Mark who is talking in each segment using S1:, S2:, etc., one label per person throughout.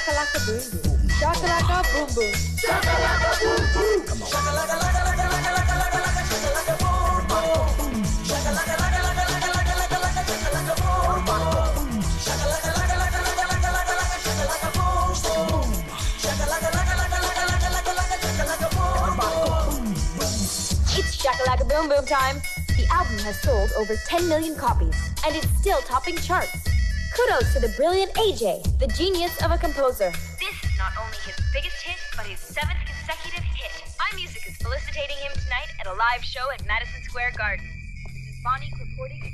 S1: Shakalaka boom boom. Shakalaka boom boom. Shakalaka boom boom. Come on. Shakalaka laka laka laka laka laka laka shakalaka boom boom. Shakalaka laka laka laka laka laka laka shakalaka boom boom. Shakalaka laka laka laka laka laka laka shakalaka boom boom. Shakalaka laka laka laka laka laka laka shakalaka boom boom. It's Shakalaka Boom Boom time. The album has sold over 10 million copies, and it's still topping charts. Kudos to the brilliant AJ, the genius of a composer.
S2: This is not only his biggest hit, but his 7th consecutive hit. iMusic is felicitating him tonight at a live show at Madison Square Garden. This is Bonnie reporting.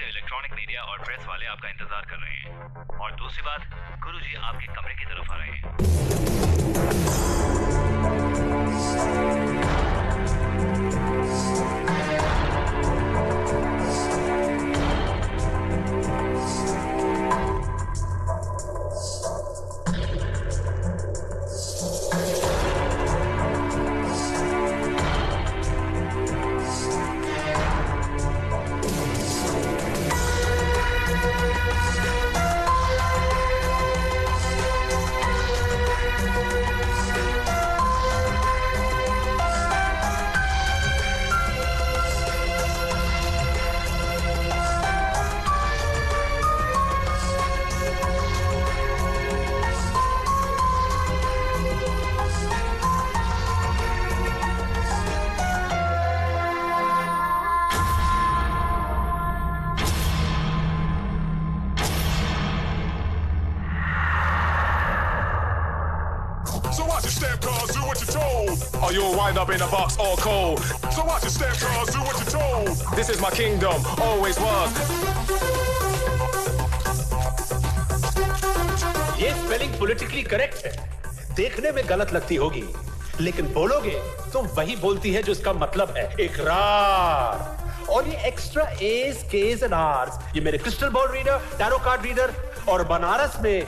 S3: Electronic media और press वाले आपका इंतजार कर रहे हैं और दूसरी बात गुरुजी आपके कमरे की तरफ आ रहे हैं।
S4: You'll wind up in a box all cold. So watch your step, cuz, do what you're told. This is my kingdom, always was.
S5: ये स्पेलिंग पॉलिटिकली करेक्ट है, देखने में गलत लगती होगी, लेकिन बोलोगे तो वही बोलती है जो इसका मतलब है, इकरार। और ये एक्स्ट्रा एज, केज एंड आर्स, ये मेरे crystal ball reader, tarot card reader और बनारस में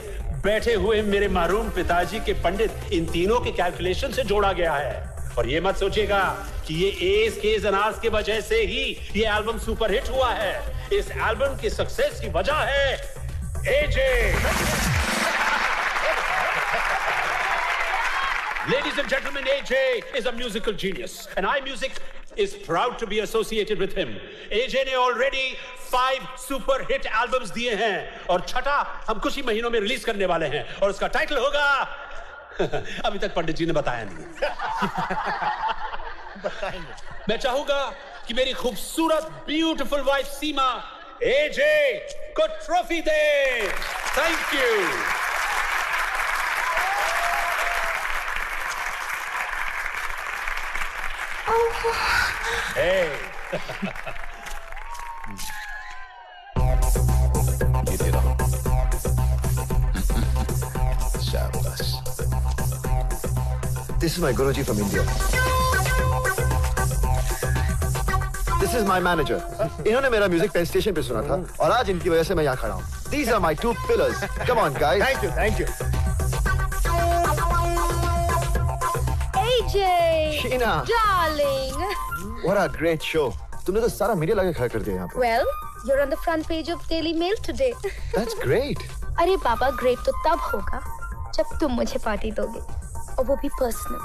S5: बैठे हुए मेरे महरूम पिताजी के पंडित, इन तीनों के कैलकुलेशन से जोड़ा गया है। और ये मत सोचिएगा कि ये एस केस एंड आर्स की वजह से ही ये एल्बम सुपरहिट हुआ है। इस एल्बम की सक्सेस की वजह है एजे। Ladies and gentlemen, AJ is a musical genius and iMusic is proud to be associated with him. AJ ने already 5 super hit albums दिए हैं और छठा हम कुछ ही महीनों में रिलीज करने वाले हैं और उसका टाइटल होगा अभी तक पंडित जी ने बताया नहीं। बताएंगे। मैं चाहूंगा कि मेरी खूबसूरत ब्यूटीफुल वाइफ सीमा एजे को trophy they. Thank you. Hey.
S6: ये दे रहा हूं। शाबाश। This is my Guruji from India. This is my manager. इन्होंने मेरा म्यूजिक पेन स्टेशन पे सुना था और आज इनकी वजह से मैं यहाँ खड़ा हूँ. These are my 2 pillars. Come on, guys.
S5: Thank you, thank you.
S1: AJ,
S6: Sheena,
S1: darling.
S6: what a great show. तुमने तो सारा मीडिया लगा खड़ा कर दिया यहाँ पर.
S1: Well, you're on the front page of Daily Mail today.
S6: That's great.
S1: अरे बाबा, ग्रेट तो तब होगा जब तुम मुझे पार्टी दोगे और वो भी personal.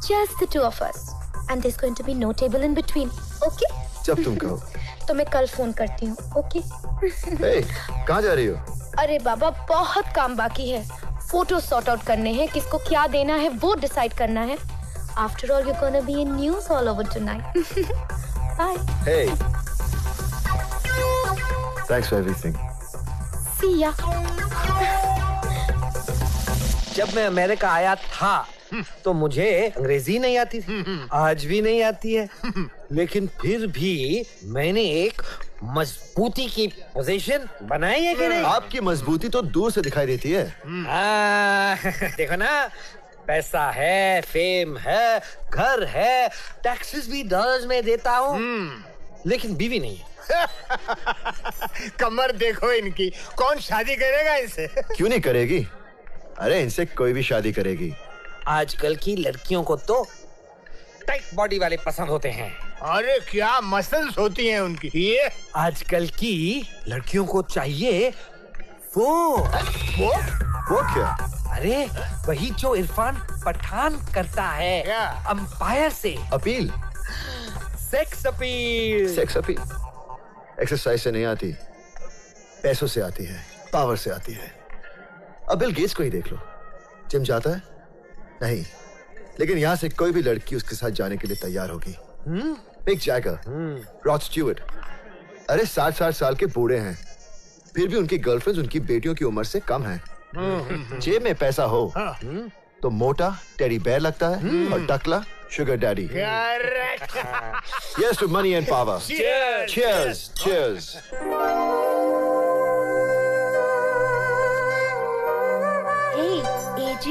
S1: Just the 2 of us. And there's going to be no table in between. Okay?
S6: जब तुम कहो.
S1: तो मैं कल फोन करती हूँ. Okay?
S6: Hey, कहाँ जा रही हो?
S1: अरे बाबा, बहुत काम बाकी है. फोटो सॉर्ट आउट करने हैं, किसको क्या देना है वो डिसाइड करना है. After all, you're gonna be in news all over tonight. Bye.
S6: Hey. Thanks for everything.
S1: See ya.
S7: जब मैं अमेरिका आया था तो मुझे अंग्रेजी नहीं आती थी, आज भी नहीं आती है, लेकिन फिर भी मैंने एक मजबूती की पोजीशन बनाई है कि नहीं?
S6: आपकी मजबूती तो दूर से दिखाई देती है.
S7: देखो ना, पैसा है, फेम है, घर है, टैक्सेस भी डॉलर्स में देता हूँ, लेकिन बीवी नहीं है।
S8: कमर देखो इनकी, कौन शादी करेगा इनसे?
S6: क्यों नहीं करेगी? अरे इनसे कोई भी शादी करेगी।
S7: आजकल की लड़कियों को तो टाइट बॉडी वाले पसंद होते हैं।
S8: अरे क्या मसल्स होती हैं उनकी। ये
S7: आजकल की लड़कियों को चाहिए वो
S6: क्या?
S7: अरे वही जो इरफान पठान करता है,
S8: क्या?
S7: अंपायर से
S6: appeal?
S7: Sex appeal.
S6: Sex appeal exercise से नहीं आती, पैसों से आती है, पावर से आती है। अब बिल गेट्स को ही देख लो, जिम जाता है नहीं, लेकिन यहाँ से कोई भी लड़की उसके साथ जाने के लिए तैयार होगी। मिक जैगर, रॉड स्टीवर्ट, अरे 60-60 साल के बूढ़े हैं, फिर भी उनकी गर्लफ्रेंड्स उनकी बेटियों की उम्र से कम हैं। जेब में पैसा हो तो मोटा टेडी बेयर लगता है और टकला sugar daddy. Yes to money and power.
S8: Cheers.
S6: Cheers. Cheers.
S9: Hey, AJ.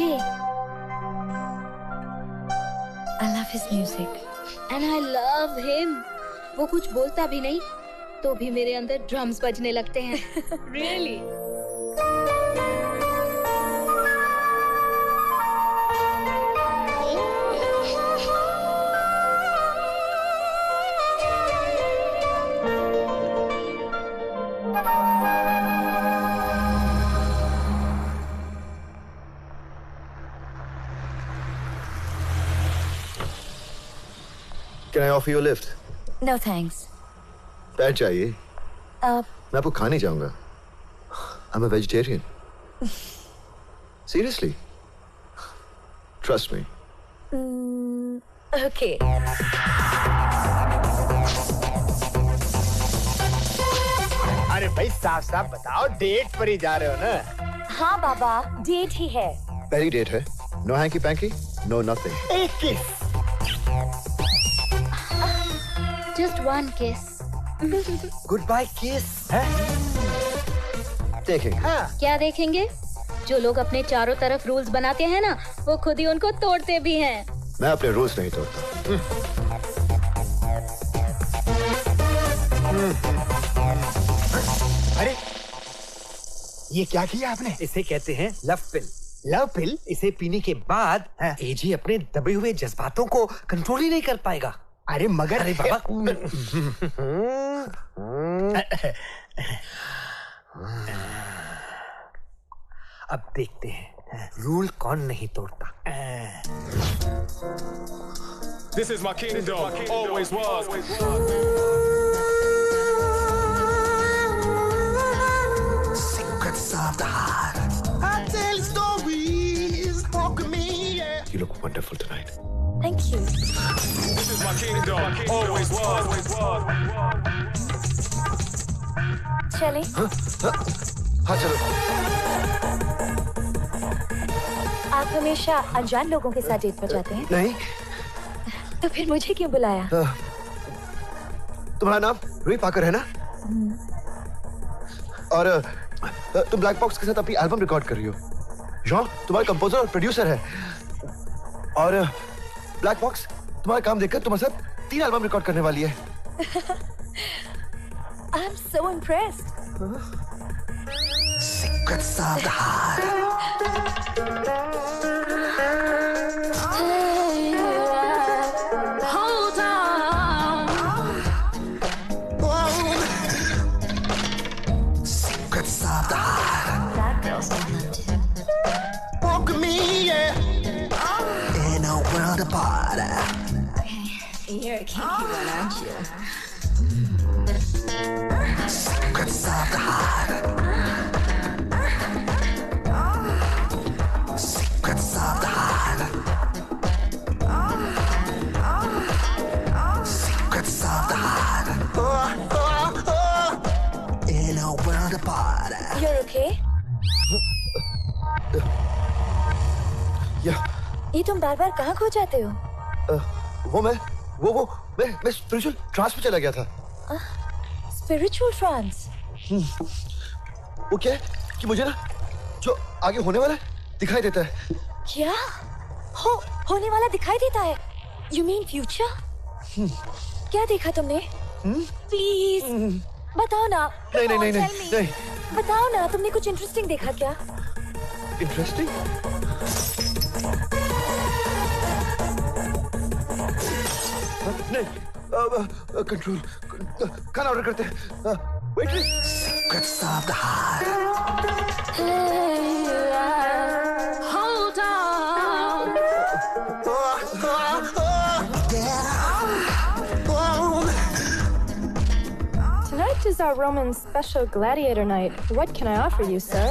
S9: I love his music.
S10: And I love him. वो कुछ बोलता भी नहीं, तो भी मेरे अंदर ड्रम्स बजने लगते हैं।
S9: Really?
S6: Can I offer you a lift?
S9: No thanks.
S6: बैठ जाइए। मैं आपको खा नहीं जाऊंगा। I'm a vegetarian. Seriously. Trust me.
S9: Okay.
S8: अरे भाई साफ साफ बताओ, डेट पर ही जा रहे हो ना?
S9: हाँ बाबा, डेट ही है।
S6: पहली डेट है। No hanky panky, no nothing.
S8: एक किस।
S10: Just one kiss.
S7: Goodbye kiss.
S6: देखेंगे।
S10: क्या देखेंगे? जो लोग अपने चारों तरफ रूल्स बनाते हैं ना, वो खुद ही उनको तोड़ते भी हैं।
S6: मैं अपने रूल्स नहीं तोड़ता।
S8: अरे ये क्या किया आपने?
S7: इसे कहते हैं लव पिल।
S8: लव पिल?
S7: इसे पीने के बाद एजी अपने दबे हुए जज्बातों को कंट्रोल ही नहीं कर पाएगा।
S8: अरे मगर
S7: अरे बाबा अब देखते हैं रूल कौन नहीं तोड़ता।
S4: This is my kingdom, always was.
S1: Secrets of the heart. I tell stories, talk to me, yeah.
S6: You look wonderful tonight.
S9: Thank you.
S4: This is my kingdom, always was.
S9: चले?
S6: हाँ चलो।
S9: आप हमेशा अनजान लोगों के साथ डेट पर जाते हैं?
S6: नहीं।
S9: तो फिर मुझे क्यों बुलाया?
S6: तुम्हारा नाम रूही पाकर है ना? और तुम ब्लैक बॉक्स के साथ अपनी एल्बम रिकॉर्ड कर रही हो। जॉन तुम्हारा कंपोजर और प्रोड्यूसर है। और ब्लैक बॉक्स तुम्हारा काम देखकर तुम्हारे साथ 3 एल्बम रिकॉर्ड करने वाली है।
S9: I'm so impressed.
S1: Secrets of the heart.
S10: Hold on.
S1: Secrets of the heart.
S9: That girl's not into.
S1: Walk with me, yeah. In a world apart.
S9: You're a kinky one, aren't you?
S1: Secrets of the heart. Secrets of the heart. Secrets of the heart. Oh, oh, oh. In a world apart.
S9: You're okay?
S6: या
S9: ये तुम बार बार कहाँ खो जाते हो?
S6: मैं spiritual trans में चला गया था।
S9: Spiritual trance.
S6: वो क्या है कि मुझे ना जो आगे होने वाला है दिखाई देता है।
S9: क्या? होने वाला दिखाई देता है। You mean future? क्या देखा तुमने? प्लीज बताओ ना।
S6: नहीं।
S9: बताओ ना, तुमने कुछ इंटरेस्टिंग देखा क्या?
S6: इंटरेस्टिंग? नहीं, कंट्रोल, खाना ऑर्डर करते हैं। Waitress, secrets of the heart.
S1: Hold on.
S11: Tonight is our Roman special gladiator night. What can I offer you, sir?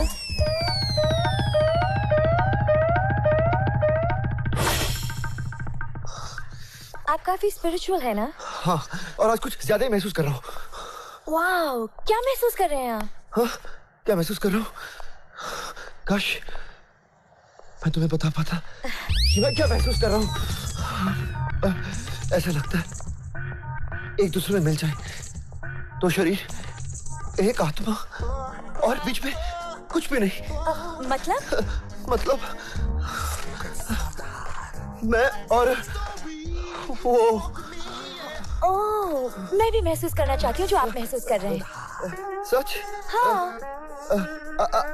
S9: आप काफी स्पिरिचुअल है ना?
S6: हाँ, और आज कुछ ज्यादा ही महसूस कर रहा हूँ।
S9: वाओ, क्या महसूस कर रहे हैं आप?
S6: हाँ, क्या महसूस कर रहा हूँ? काश मैं तुम्हें बता पाता कि मैं क्या महसूस कर रहा हूँ। ऐसा लगता है एक दूसरे में मिल जाए तो शरीर, एक आत्मा, और बीच में कुछ भी नहीं।
S9: मतलब
S6: मैं और वो।
S9: ओह, मैं भी महसूस करना चाहती हूँ जो आप महसूस कर रहे हैं।
S6: सच?
S9: हाँ।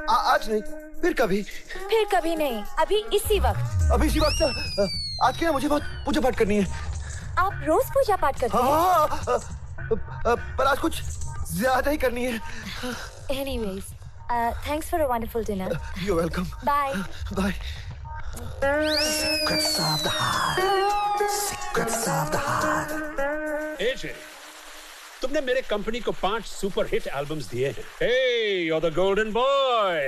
S6: आज नहीं, फिर कभी
S9: नहीं, अभी इसी वक्त।
S6: अभी इसी वक्त? आज क्या मुझे बहुत पूजा पाठ करनी है।
S9: आप रोज पूजा पाठ करते हैं?
S6: हाँ, पर आज कुछ ज्यादा ही करनी है।
S9: Anyways, thanks for a wonderful dinner.
S6: You're welcome.
S9: Bye.
S6: Bye. Secrets of the heart. Secrets of the heart.
S5: एजे, तुमने मेरे कंपनी को 5 सुपर हिट एल्बम्स दिए हैं। Hey, you're the golden boy.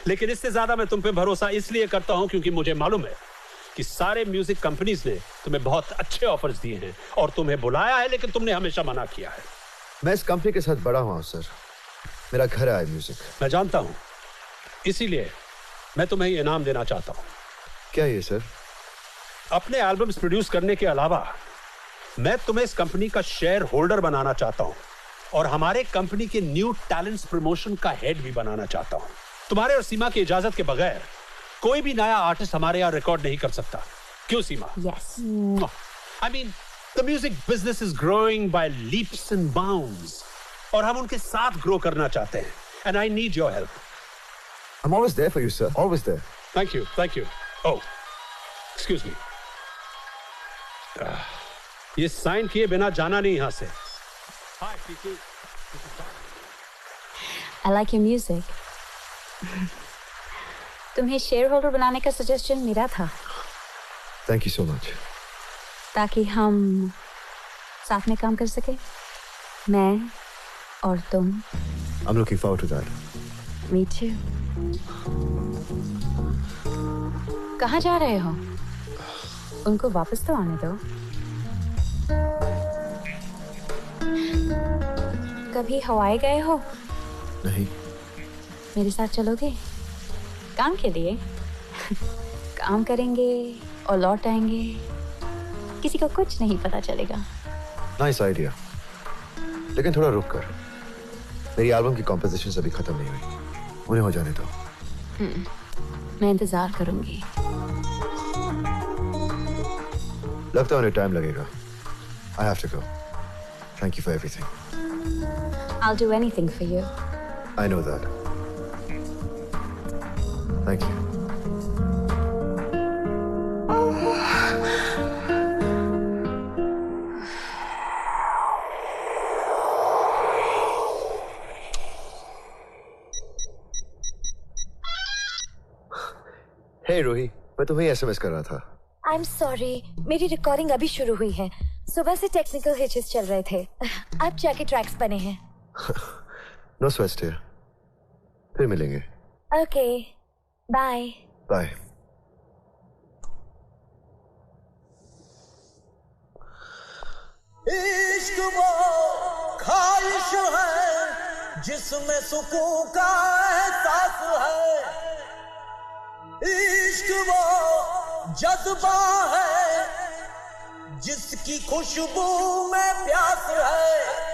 S5: लेकिन इससे ज्यादा मैं तुम पे भरोसा इसलिए करता हूं क्योंकि मुझे मालूम है कि सारे म्यूजिक कंपनीज ने तुम्हें बहुत अच्छे ऑफर्स दिए हैं और तुम्हें बुलाया है, लेकिन तुमने हमेशा मना किया है।
S6: मैं इस कंपनी के साथ बड़ा हुआ हूं सर। मेरा घर है म्यूजिक।
S5: मैं जानता हूं, इसीलिए मैं तुम्हें ये इनाम देना चाहता हूं।
S6: क्या ये सर?
S5: अपने एल्बम्स प्रोड्यूस करने के अलावा मैं तुम्हें इस कंपनी का शेयर होल्डर बनाना चाहता हूं और हमारे कंपनी के न्यू टैलेंट्स प्रमोशन का हेड भी बनाना चाहता हूं। तुम्हारे और सीमा की इजाजत के बगैर कोई भी नया आर्टिस्ट हमारे यहाँ रिकॉर्ड नहीं कर सकता। क्यों सीमा?
S9: Yes.
S5: I mean, the music business is growing by leaps and bounds, और हम उनके साथ ग्रो करना चाहते हैं। And I need your help.
S6: I'm always there for you, sir. Always there.
S5: Thank you. Oh, excuse me. ये sign किए बिना जाना नहीं यहाँ से। Hi, Kiki.
S10: I like your music. तुम्हें शेयर होल्डर बनाने का सजेशन मेरा था।
S6: Thank you so much.
S10: ताकि हम साथ में काम कर सके, मैं और तुम।
S6: I'm looking forward to that.
S10: Me too. कहाँ जा रहे हो? उनको वापस तो आने दो। कभी हवाई गए हो?
S6: नहीं।
S10: मेरे साथ चलोगे? काम के लिए? काम करेंगे और लौट आएंगे, किसी को कुछ नहीं पता चलेगा।
S6: Nice idea. लेकिन थोड़ा रुक कर, मेरी एल्बम की कॉम्पोजिशन अभी खत्म नहीं हुई, उन्हें हो जाने दो।
S10: मैं इंतजार करूंगी।
S6: लगता है उन्हें टाइम लगेगा। I have to go. Thank you for everything.
S10: I'll do anything for you.
S6: I know that. Thank you. Hey Ruhi, मैं तुम्हें SMS कर रहा था।
S9: I'm sorry, मेरी रिकॉर्डिंग अभी शुरू हुई है। सुबह से टेक्निकल हिचेस चल रहे थे। अब जाके ट्रैक्स बने हैं।
S6: No sweat, dear. फिर मिलेंगे।
S9: Okay, bye.
S6: Bye.
S1: इश्क वो ख्वाहिश है जिसमें सुकून का एहसास है। इश्क वो जज्बा है जिसकी खुशबू में प्यास है।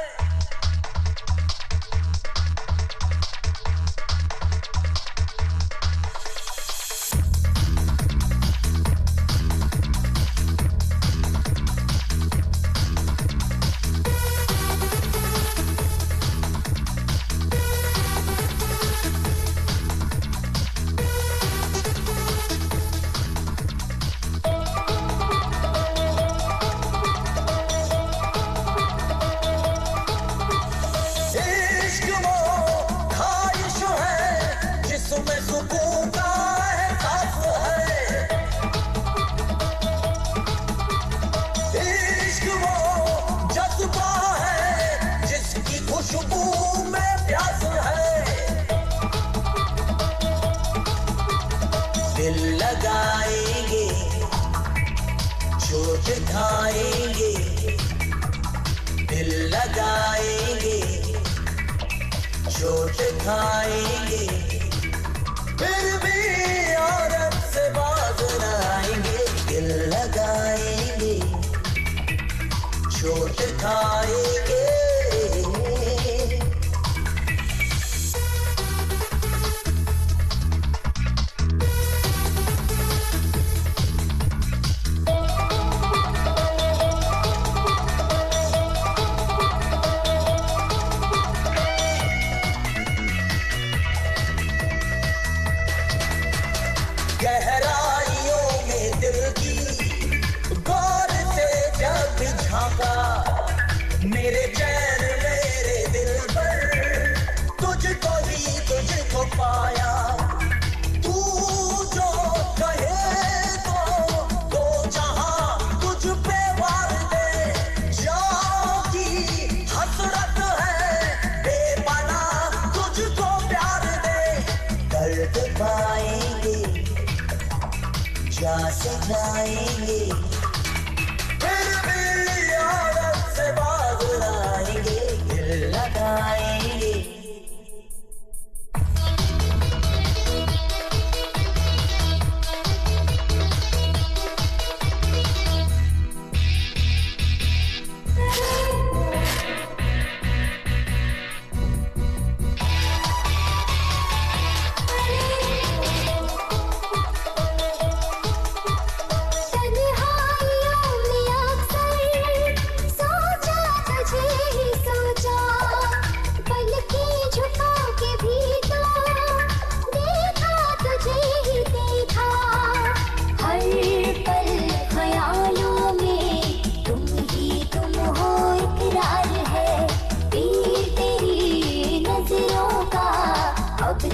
S1: चोट खाएंगे फिर भी औरत से बाज न आएंगे दिल लगाएंगे चोट खाएंगे गहराइयों में दिल की गौर से जब झांका मेरे चैन मेरे दिल पर तुझको पाया तू जो कहे तो जहां तुझ पे वार दे जाओगी हसरत है बेपनाह तुझको प्यार दे दर्द पाएंगे जा से जाएंगे फिर भी औरत से बाज आएंगे दिल लगाएंगे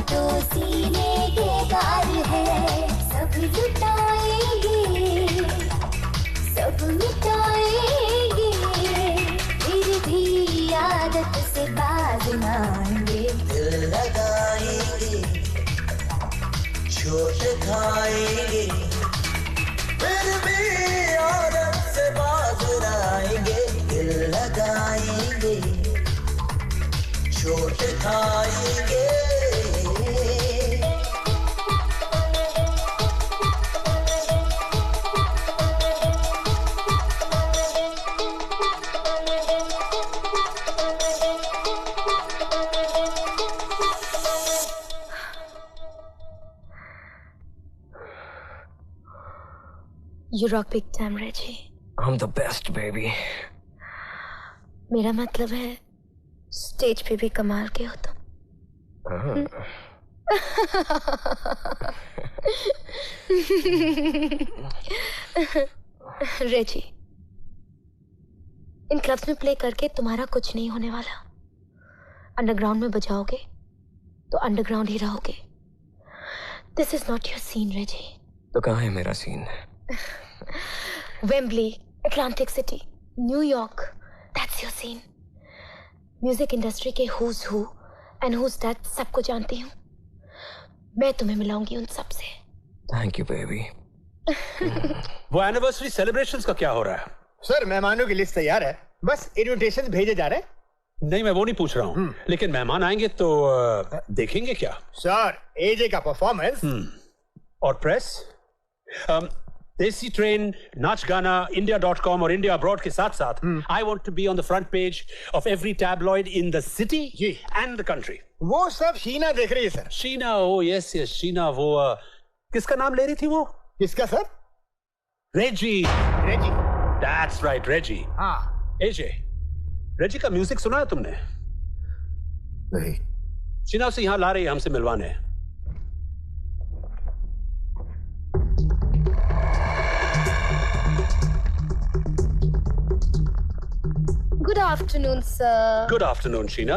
S12: तो सीने के गार है सब लुटाएंगे सब मिटाएंगे फिर भी आदत से बाज न आएंगे
S1: दिल लगाएंगे चोट खाएंगे फिर भी औरत से बाज आएंगे दिल लगाएंगे चोट खाएंगे
S9: You rock big time, Reggie.
S13: I'm the best, baby.
S9: मेरा मतलब है स्टेज पे भी कमाल के हो तुम। रेजी, इन क्लब्स में प्ले करके तुम्हारा कुछ नहीं होने वाला। अंडरग्राउंड में बजाओगे तो अंडरग्राउंड ही रहोगे। This is not your scene, Reggie.
S13: तो कहाँ है मेरा scene?
S9: Wembley, Atlantic City, New York, that's your scene. Music industry के who's who and who's that सबको जानती हूँ। मैं तुम्हें मिलाऊंगी उन सब से।
S13: Thank you baby.
S5: वो एनिवर्सरी सेलिब्रेशंस का क्या हो रहा है?
S8: सर मेहमानों की लिस्ट तैयार है, बस इनविटेशन भेजे जा रहे हैं।
S5: नहीं, मैं वो नहीं पूछ रहा हूँ, लेकिन मेहमान आएंगे तो देखेंगे क्या?
S8: सर एजे का परफॉर्मेंस
S5: और प्रेस, देसी ट्रेन, नाच गाना, India.com और इंडिया अब्रॉड के साथ साथ I want to be on the front page of every tabloid in the city and the country.
S8: वो सब शीना देख रही है sir.
S5: Sheena, oh yes yes Sheena. वो किसका नाम ले रही थी वो?
S8: किसका sir?
S5: Reggie.
S8: Reggie,
S5: that's right, Reggie.
S8: हाँ।
S5: एजे, रेजी का म्यूजिक सुना है तुमने?
S6: नहीं।
S5: शीना उसे यहाँ ला रही है हमसे मिलवाने।
S9: Good afternoon, sir.
S5: Good afternoon, Sheena.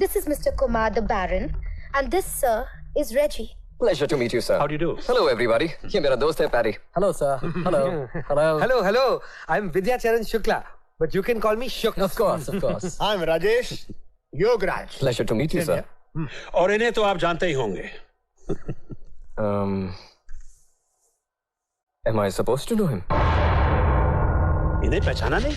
S9: This is Mr. Kumar, the Baron, and this, sir, is Reggie.
S13: Pleasure to meet you, sir.
S5: How do you do?
S13: Hello, everybody. ये मेरा दोस्त है Patty.
S7: Hello, sir. Hello. Hello. Hello. I'm Vidyacharan Shukla, but you can call me Shuk.
S13: Of course, of course.
S8: I'm Rajesh Yogaraj.
S13: Pleasure to meet you, sir.
S5: और इन्हें तो आप जानते ही होंगे।
S13: Am I supposed to know him?
S5: इन्हें पहचाना नहीं?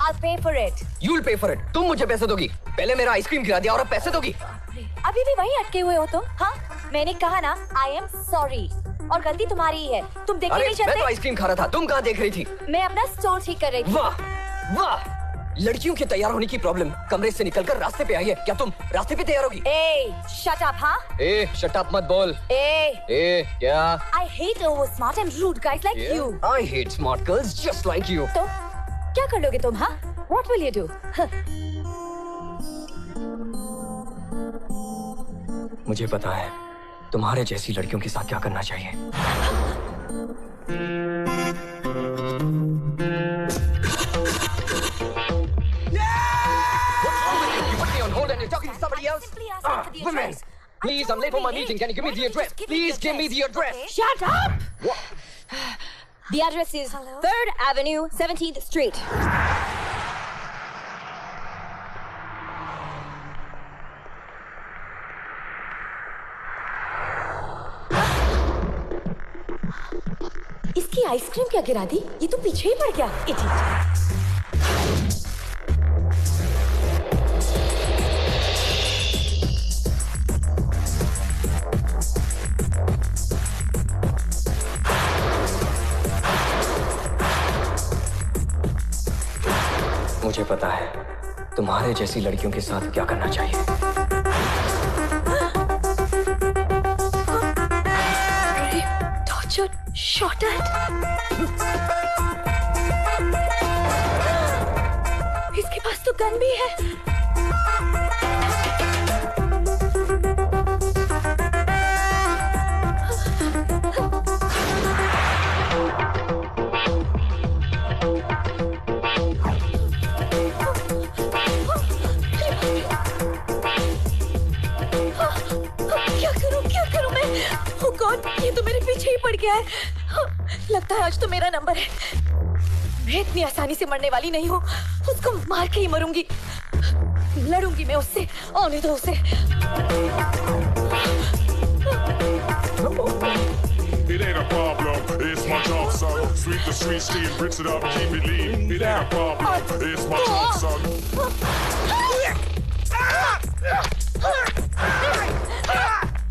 S14: I'll pay for it.
S13: You'll pay for it. तुम मुझे पैसे दोगी। पहले मेरा आइसक्रीम खिला दिया और अब पैसे दोगी।
S14: अभी भी वहीं अटके हुए हो तुम? हाँ, मैंने कहा ना I am sorry और गलती तुम्हारी ही है। तुम देखने नहीं चाहते?
S13: मैं तो आइसक्रीम खा रहा था, तुम कहाँ देख रही थी?
S14: मैं अपना स्टोर ठीक कर रही थी।
S13: वाह वाह, लड़कियों के तैयार होने की प्रॉब्लम कमरे से निकलकर रास्ते पे आई है। क्या तुम रास्ते पे तैयार होगी?
S14: Shut up, हाँ?
S13: शट अप मत बोल। क्या?
S14: I hate over smart and rude guys like you.
S13: I hate smart girls just like you.
S14: तो क्या कर लोगे तुम, हाँ? What will you do?
S13: मुझे पता है तुम्हारे जैसी लड़कियों के साथ क्या करना चाहिए। Women, please, I'm late for my meeting. Can you give me the address? Please give me the address.
S14: Shut up!
S13: What?
S14: The address is 3rd Avenue, 17th Street. इसकी आइसक्रीम क्या गिरा दी? ये तो पीछे ही पड़ गया। इडियट।
S13: मुझे पता है तुम्हारे जैसी लड़कियों के साथ क्या करना चाहिए।
S14: Tortured, shot at. इसके पास तो गन भी है। ये तो मेरे पीछे ही पड़ गया है। लगता है आज तो मेरा नंबर है। मैं इतनी आसानी से मरने वाली नहीं हूँ। उसको मार के ही मरूंगी। लड़ूंगी मैं उससे। आने दो उसे।
S4: It ain't a problem, it's my job, son. Sweep the streets, clean, rinse it up, keep it lean. It ain't a problem, it's my job, son.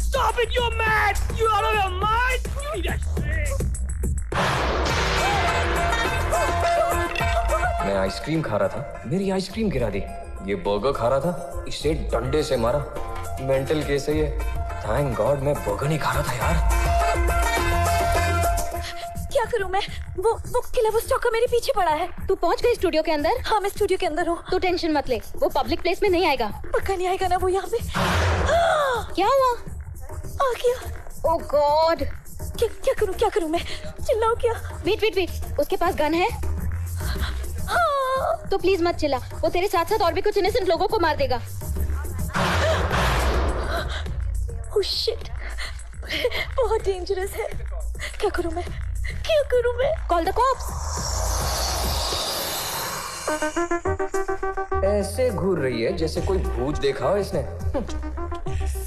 S1: Stop it, you're mad! You out of your mind? You need that shit!
S13: मैं ice cream खा रहा था, मेरी ice cream गिरा दी। ये burger खा रहा था, इसे डंडे से मारा। मेंटल केस है ये। थैंक गॉड मैं बर्गर नहीं खा रहा था यार।
S14: क्या करूं मैं? वो किलर वो स्टॉकर मेरे पीछे पड़ा है।
S9: तू पहुंच गई स्टूडियो के अंदर?
S14: हाँ, मैं स्टूडियो के अंदर हूँ।
S9: तू टेंशन मत ले, वो पब्लिक प्लेस में नहीं आएगा।
S14: पक्का नहीं आएगा ना वो यहाँ पे?
S9: क्या हुआ?
S14: आ गया।
S9: ओह गॉड!
S14: क्या करूं मैं? चिल्लाऊं क्या?
S9: वेट, उसके पास गन है? तो प्लीज मत चिल्ला, वो तेरे साथ साथ और भी कुछ इनोसेंट लोगों को मार देगा।
S14: ओह शिट, बहुत डेंजरस है। क्या करूं मैं?
S9: Call the cops.
S13: ऐसे घूर रही है जैसे कोई भूत देखा हो इसने।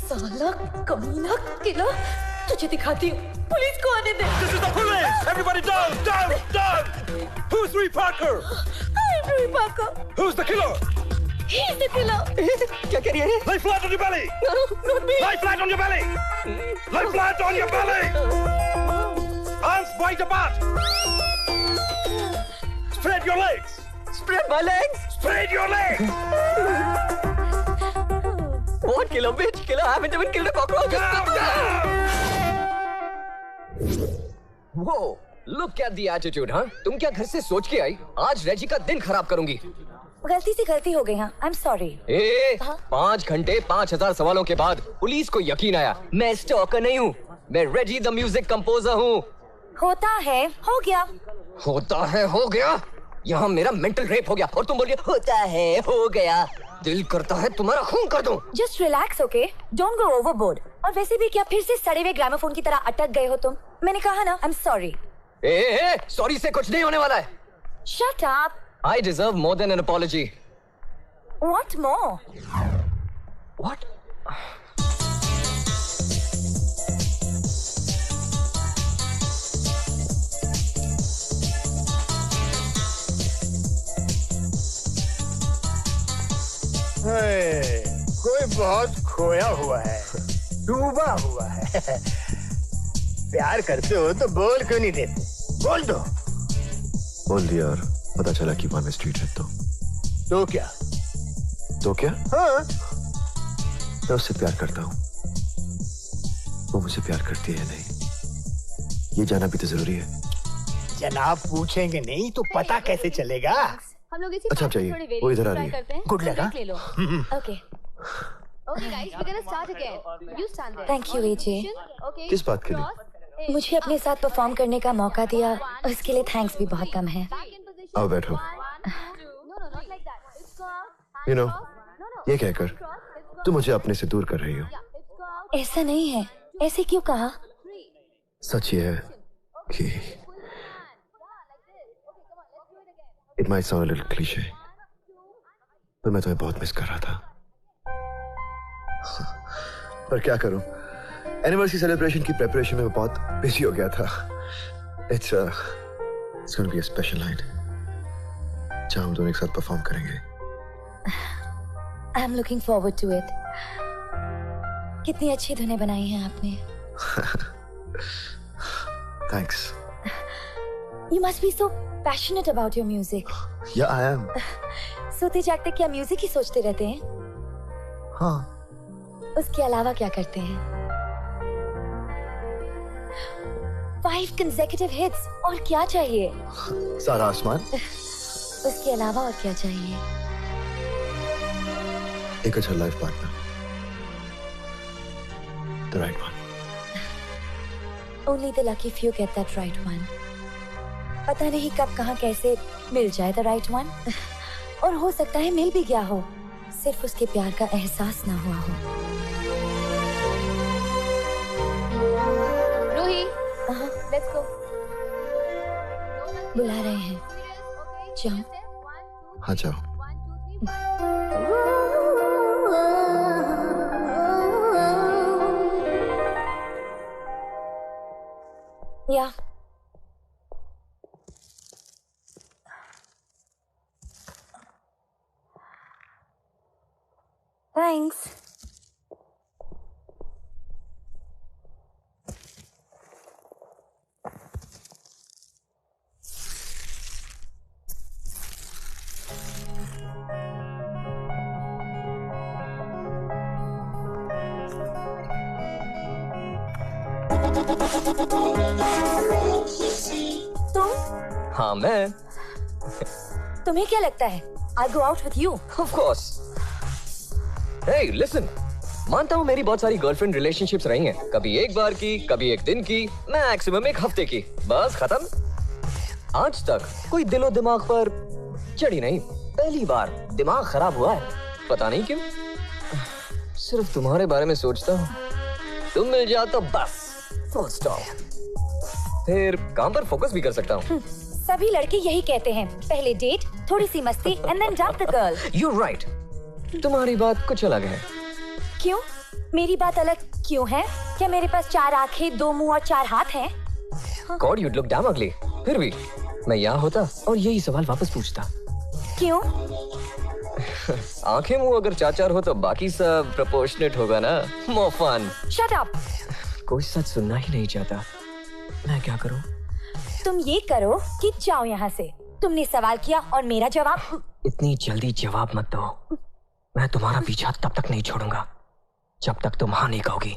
S14: साला कमीना किलर, तुझे दिखाती हूँ। पुलिस को आने दे।
S1: This is the police! Everybody down! Who's Rui Parker?
S14: I'm Rui Parker.
S1: Who's the killer?
S14: He's the killer.
S13: क्या कह रही है?
S1: Lay flat on your belly!
S14: No, not me.
S1: Lay flat on your belly! Lay flat on your belly! Hands wide apart! Spread your legs!
S13: Spread my legs!
S1: Spread your legs!
S13: What killer, bitch? Killer, I haven't even killed a cockroach! Whoa! Look at the attitude, हाँ? तुम क्या घर से सोच के आई? आज रेजी का दिन खराब करूंगी।
S14: गलती से गलती हो गई। हाँ, I'm sorry.
S13: 5 घंटे 5000 सवालों के बाद पुलिस को यकीन आया मैं स्टॉकर नहीं हूँ, मैं रेजी द म्यूजिक कंपोजर हूँ।
S14: होता है हो गया।
S13: होता है हो गया? यहाँ मेरा मेंटल रेप हो गया और तुम बोलिए होता है हो गया। दिल करता है तुम्हारा खून कर दूं।
S14: Just relax, okay? Don't go overboard. और वैसे भी क्या फिर से सड़े हुए ग्रामोफोन की तरह अटक गए हो तुम? मैंने कहा ना, I'm sorry.
S13: सॉरी से कुछ नहीं होने वाला है।
S14: Shut up.
S13: I deserve more than an apology.
S14: What more?
S13: What?
S8: कोई बहुत खोया हुआ है, डूबा हुआ है। प्यार करते हो तो बोल क्यों नहीं देते? बोल दो।
S6: बोल दिया और पता चला कि वहां में स्ट्रीट है
S8: तो क्या?
S6: तो क्या?
S8: हाँ।
S6: मैं उससे प्यार करता हूँ, वो मुझे प्यार करती है नहीं, ये जाना भी तो जरूरी है।
S8: जनाब पूछेंगे नहीं तो पता कैसे चलेगा?
S9: हम लोग इसी
S6: अच्छा,
S9: बात पे
S6: चाहिए।
S9: थोड़े
S6: वो इधर आ
S9: variation
S6: रही है।
S9: try करते हैं।
S8: Good luck,
S9: break
S8: हाँ?
S9: ले लो। Okay. Okay guys, we're gonna start again. You stand there.
S14: Thank you, AJ.
S9: Okay.
S6: किस बात के लिए?
S14: मुझे अपने साथ परफॉर्म करने का मौका दिया, उसके लिए थैंक्स भी बहुत कम है।
S6: आओ बैठो। You know, ये कहकर तुम मुझे अपने से दूर कर रही हो।
S14: ऐसा नहीं है, ऐसे क्यों कहा?
S6: सच ये है कि it might sound a little cliche, पर मैं तुम्हें बहुत मिस कर रहा था। पर क्या करूं, एनिवर्सरी सेलिब्रेशन की प्रेपरेशन में मैं बहुत बिजी हो गया था। It's going to be a special night, जहां हम दोनों एक साथ परफॉर्म करेंगे।
S14: I'm looking forward to it. कितनी अच्छी धुनें बनाई हैं आपने।
S6: Thanks.
S14: You must be so passionate about your music.
S6: Yeah, I am.
S14: सोते जागते क्या म्यूजिक ही सोचते रहते हैं?
S6: हाँ।
S14: उसके अलावा क्या करते हैं? 5 consecutive hits, और क्या चाहिए?
S6: सारा आसमान।
S14: उसके अलावा और क्या चाहिए?
S6: एक अच्छा life partner, the right one.
S14: Only the lucky few get that right one. पता नहीं कब कहाँ कैसे मिल जाए the right one. और हो सकता है मिल भी गया हो, सिर्फ उसके प्यार का एहसास ना हुआ हो।
S9: Ruhi, let's go.
S14: बुला रहे हैं, जाओ।
S6: हाँ जाओ।
S14: या थैंक्स। तुम?
S13: हाँ मैं।
S14: तुम्हें क्या लगता है I'll go out with you?
S13: Of course. Hey, listen. मानता हूँ मेरी बहुत सारी गर्लफ्रेंड रिलेशनशिप्स रही हैं। कभी एक बार की, कभी एक दिन की, मैक्सिमम एक हफ्ते की, बस खत्म। आज तक कोई दिलो दिमाग पर चढ़ी नहीं। पहली बार दिमाग खराब हुआ है, पता नहीं क्यों। सिर्फ तुम्हारे बारे में सोचता हूँ, तुम मिल जाओ तो बस फुल स्टॉप। फिर काम पर फोकस भी कर सकता हूँ।
S14: सभी लड़के यही कहते हैं, पहले डेट, थोड़ी सी मस्ती and then dump the girl.
S13: You're right. तुम्हारी बात कुछ अलग है।
S14: क्यों? मेरी बात अलग क्यों है? क्या मेरे पास 4 आंखें, 2 मुंह और 4 हाथ हैं?
S13: God, you'd look damn ugly. फिर भी मैं यहाँ होता और यही सवाल वापस पूछता।
S14: क्यों?
S13: आंखें मुंह अगर 4-4 हो तो बाकी सब प्रोपोर्शनेट होगा ना। More fun.
S14: Shut up.
S13: कोई सच सुनना ही नहीं चाहता। मैं क्या करूं?
S14: तुम ये करो कि जाओ यहाँ से। तुमने सवाल किया और मेरा जवाब।
S13: इतनी जल्दी जवाब मत दो। मैं तुम्हारा पीछा तब तक नहीं छोड़ूंगा जब तक तुम हाँ नहीं कहोगी।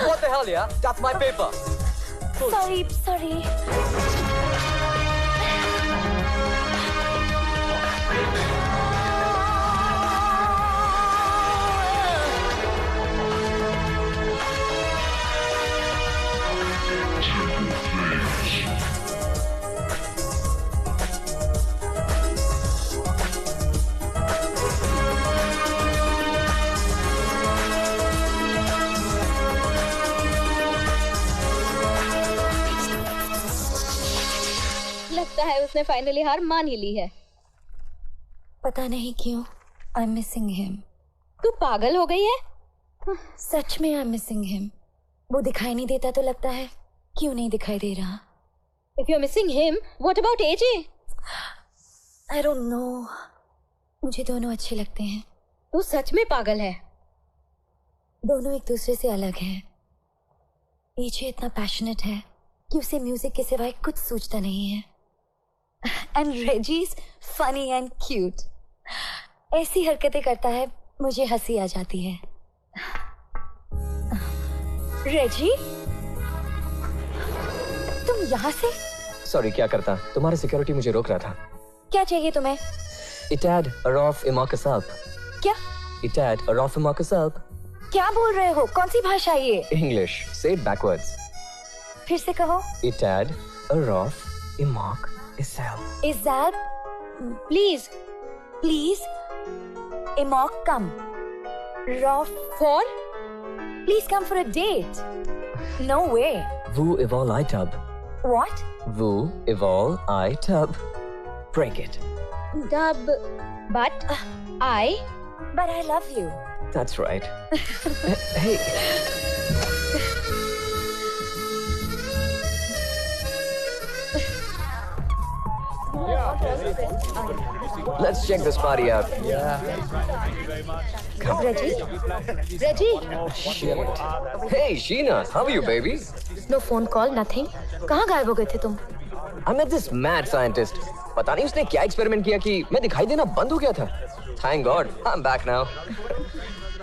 S13: What the hell, yeah? That's my paper.
S14: Sorry.
S9: लगता है उसने फाइनली हार मान ही ली है।
S14: पता नहीं क्यों आई एम मिसिंग हिम।
S9: तू पागल हो गई है?
S14: सच में आई एम मिसिंग हिम। वो दिखाई नहीं देता तो लगता है क्यों नहीं दिखाई दे रहा।
S9: If you're missing him, what about AJ?
S14: I don't know. मुझे दोनों अच्छे लगते हैं।
S9: तू सच में पागल है।
S14: दोनों एक दूसरे से अलग हैं। AJ इतना पैशनेट है कि उसे म्यूजिक के सिवाय कुछ सूझता नहीं है। And Reggie is funny and cute. ऐसी हरकतें करता है मुझे हंसी आ जाती है। रेजी, तुम यहाँ से?
S13: सॉरी, क्या करता? तुम्हारा सिक्योरिटी मुझे रोक रहा था।
S14: क्या चाहिए तुम्हें?
S13: Itad Arof Imakasab.
S14: क्या?
S13: Itad Arof Imakasab.
S14: क्या बोल रहे हो? कौन सी भाषा है ये?
S13: English. Say it backwards.
S14: फिर से कहो।
S13: Itad Arof Imak Isab.
S14: Isab,
S9: please,
S14: please. Imok, come. Rof
S9: for?
S14: Please come for a date. No way.
S13: Vu Evol I Tub.
S14: What?
S13: Vu Evol I Tub. Break it.
S9: Dub, but I.
S14: But I love you.
S13: That's right. Hey. Let's check this party out.
S9: Reggie? Reggie?
S13: Shit. Hey, Sheena, how are you, baby?
S9: No phone call, nothing. कहाँ गायब हो गए थे तुम?
S13: I met this mad scientist. पता नहीं उसने क्या एक्सपेरिमेंट किया कि मैं दिखाई देना बंद हो गया था. Thank God, I'm back now.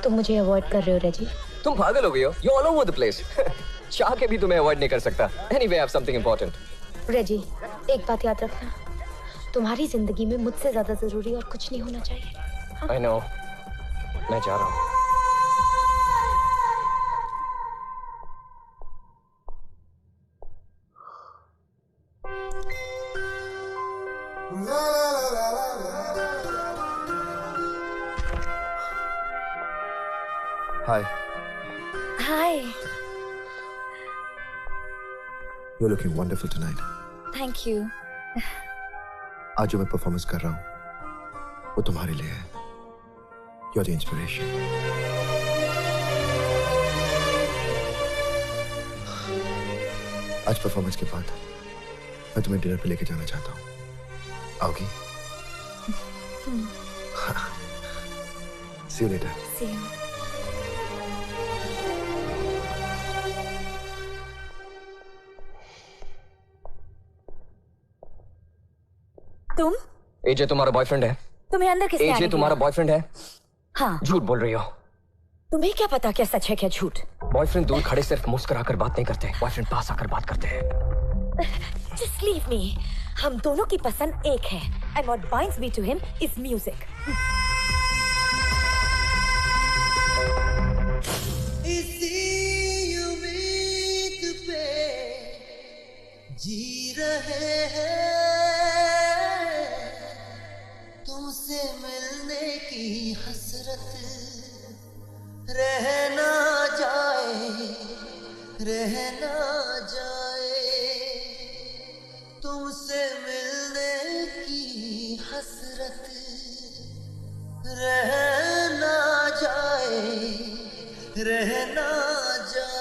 S9: तुम मुझे अवॉइड कर रहे हो रेजी?
S13: तुम पागल हो गई हो? You're all over the place. चाह के भी तुम्हें अवॉइड नहीं कर सकता. Anyway, I have something important.
S9: रेजी, एक बात याद रखना. तुम्हारी जिंदगी में मुझसे ज्यादा जरूरी और कुछ नहीं होना चाहिए. हाँ?
S13: I know. मैं जा रहा हूँ.
S6: Hi.
S14: Hi.
S6: You're looking wonderful tonight.
S14: Thank you.
S6: आज जो मैं परफॉर्मेंस कर रहा हूँ वो तुम्हारे लिए है. You're the inspiration. आज परफॉर्मेंस के बाद मैं तुम्हें डिनर पे लेके जाना चाहता हूँ. आओगी? See you later.
S14: See you. तुम?
S13: एजे तुम्हारा बॉयफ्रेंड है?
S14: तुम्हें अंदर किसने?
S13: एजे तुम्हारा बॉयफ्रेंड है?
S14: हाँ.
S13: झूठ बोल रही हो.
S14: तुम्हें क्या पता क्या सच है क्या झूठ?
S13: बॉयफ्रेंड दूर खड़े सिर्फ मुस्कुराकर बात नहीं करते, बॉयफ्रेंड पास आकर बात करते हैं.
S14: Just leave me. हम दोनों की पसंद एक है. And what binds me to him is music.
S1: इसी उम्मीद पे जी रहे हैं, तुमसे मिलने की हसरत रह ना जाए, रह ना जाए, तुमसे मिलने की हसरत रह ना जाए, रह ना जाए.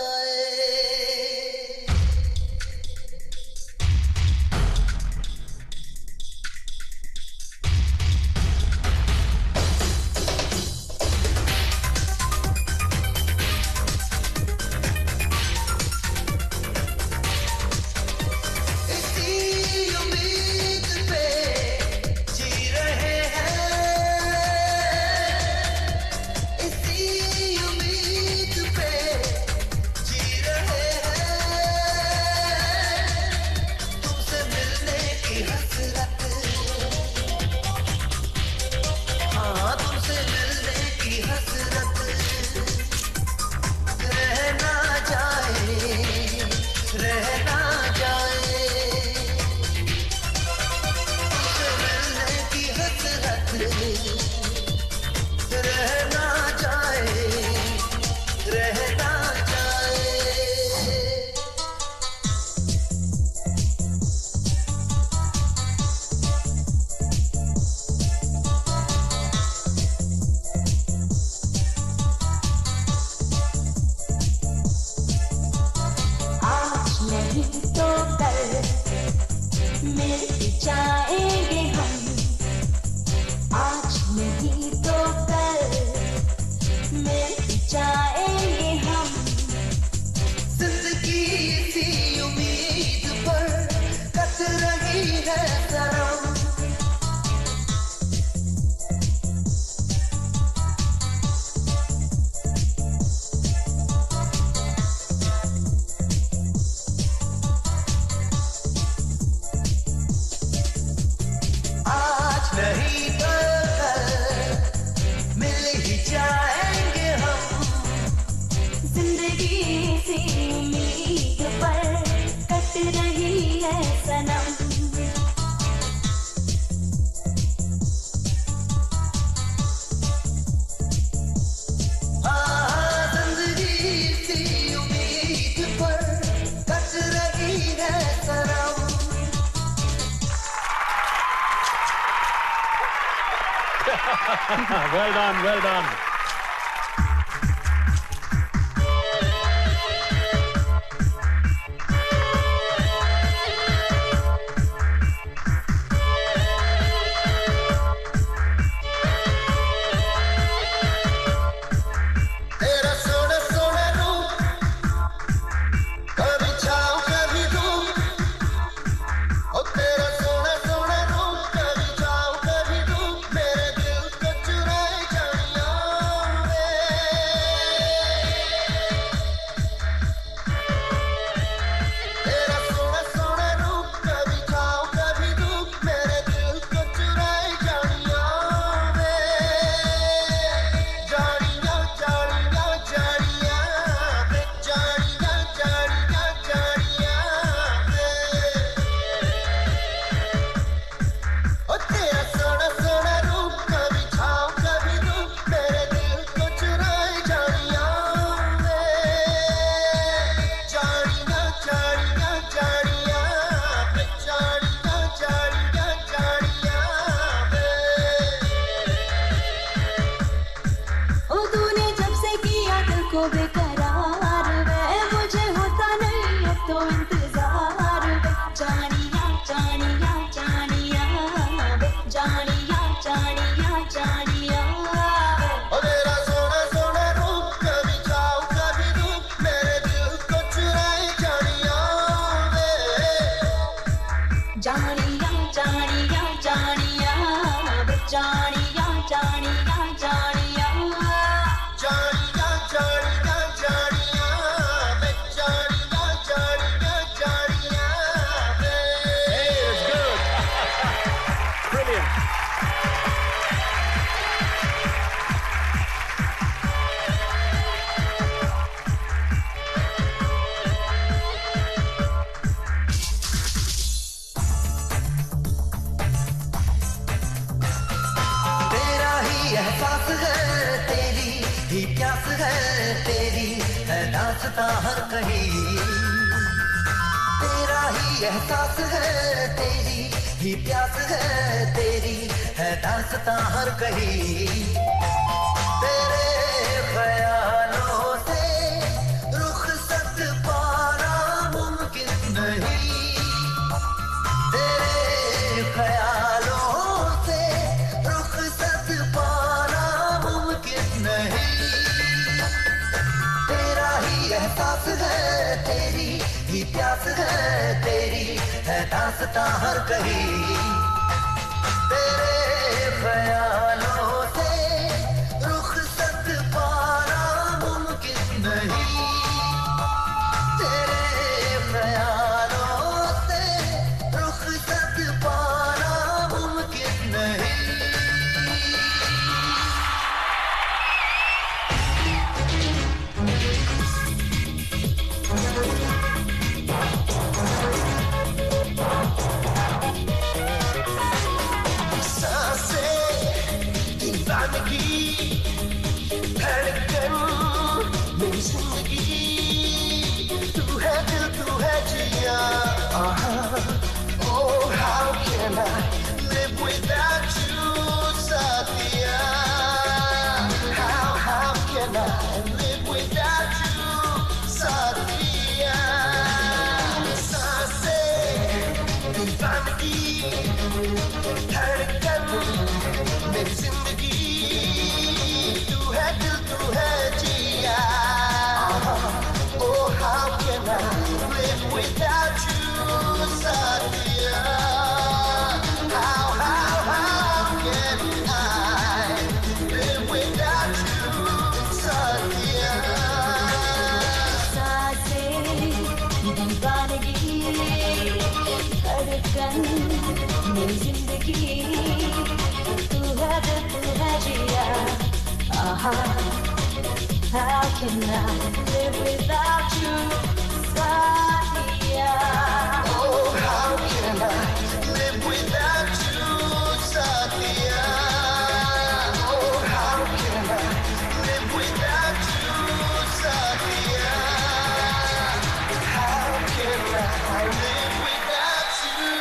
S5: Well done, well done.
S1: तेरा सोना सोना रूप कभी छाँव कभी धूप ओ तेरा सोना सोना रूप कभी छाँव कभी धूप मेरे दिल को चुराए जानिया वे तेरा सोना सोना रूप कभी छाँव कभी धूप मेरे दिल को चुराए जानिया वे जानिया जानिया जानिया वे जानिया जानिया जानिया वे ओ तेरा सोना सोना रूप कभी छाँव कभी धूप मेरे दिल को चुराए जानिया वे जानिया जानिया जानिया वे जानिया जानिया जानिया वे
S12: ओ तूने जब से किया दिल को बेकरार वे मुझे होता नहीं अब तो इंतजार वे जानिया जानिया जानिया वे जानिया जानिया जानिया वे
S1: ओ तेरा सोना सोना रूप कभी छाँव कभी धूप मेरे दिल को चुराए जानिया वे
S12: जानिया जानिया जानिया वे जानिया जानिया जानिया
S1: जानिया जानिया जानिया वे जानिया जानिया जानिया वे
S5: Hey, it's good. Brilliant.
S1: तेरा ही एहसास है तेरी ही प्यास है तेरी है दास्तां हर कहीं तेरा ही एहसास है तेरी ही प्यास है तेरी है दास्तां हर कहीं तेरे ख्यालों से रुखसत पाना मुमकिन नहीं तेरे ख्यालों से रुखसत पाना मुमकिन नहीं तेरा ही एहसास है तेरी ही प्यास है तेरी है दास्तां हर कहीं तेरे ख्यालों से रुखसत पाना मुमकिन नहीं तेरे ख्यालों से रुखसत पाना मुमकिन नहीं सांसें दीवानगी धड़कन मेरी जिंदगी तू है दिल तू है जिया Oh how can I live without you Saathiya How can I live without you साथिया सांसें दीवानगी धड़कन मेरी जिंदगी तू है दिल तू है जिया Oh how can I live without you Saathiya How can I live without you साथिया
S12: सांसें दीवानगी धड़कन मेरी जिंदगी तू है दिल तू है जिया How can I live without you Saathiya
S1: Oh how can I live without you Saathiya Oh how can I live without you Saathiya How can I live without you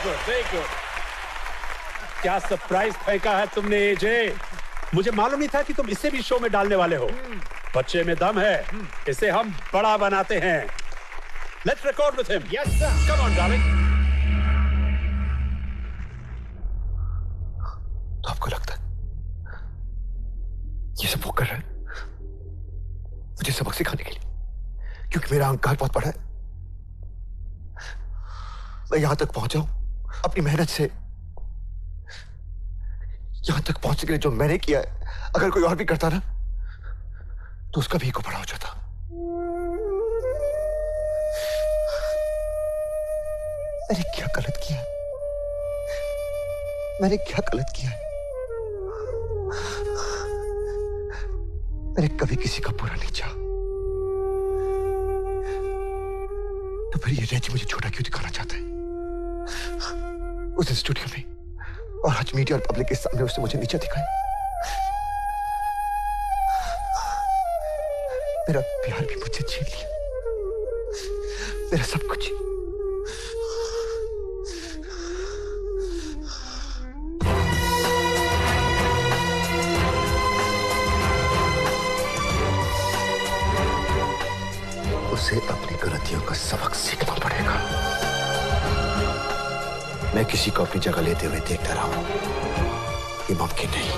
S5: good, very good. क्या surprise फेंका है तुमने एजे। मुझे मालूम नहीं था कि तुम इसे भी शो में डालने वाले हो। बच्चे में दम है, इसे हम बड़ा बनाते हैं। Let's record with him.
S8: Yes sir.
S5: Come on darling.
S6: तो आपको लगता है ये सब वो कर रहा है मुझे सबक सिखाने के लिए, क्योंकि मेरा अहंकार बहुत बड़ा है। मैं यहां तक पहुंचा हूं अपनी मेहनत से। यहां तक पहुंचने के लिए जो मैंने किया है, अगर कोई और भी करता ना तो उसका भी ईगो बड़ा हो जाता। मैंने क्या गलत किया है? मैंने क्या गलत किया है? मैंने कभी किसी का बुरा नहीं चाहा, तो फिर ये रेजी मुझे छोटा क्यों दिखाना चाहता है? उस स्टूडियो में और आज मीडिया और पब्लिक के सामने उसने मुझे नीचा दिखाया। मेरा प्यार भी मुझे छीन लिया, मेरा सब कुछ। उसे अपनी गलतियों का सबक सीखना पड़ेगा। मैं किसी को अपनी जगह लेते हुए देखता रहा हूं, ये मुमकिन नहीं।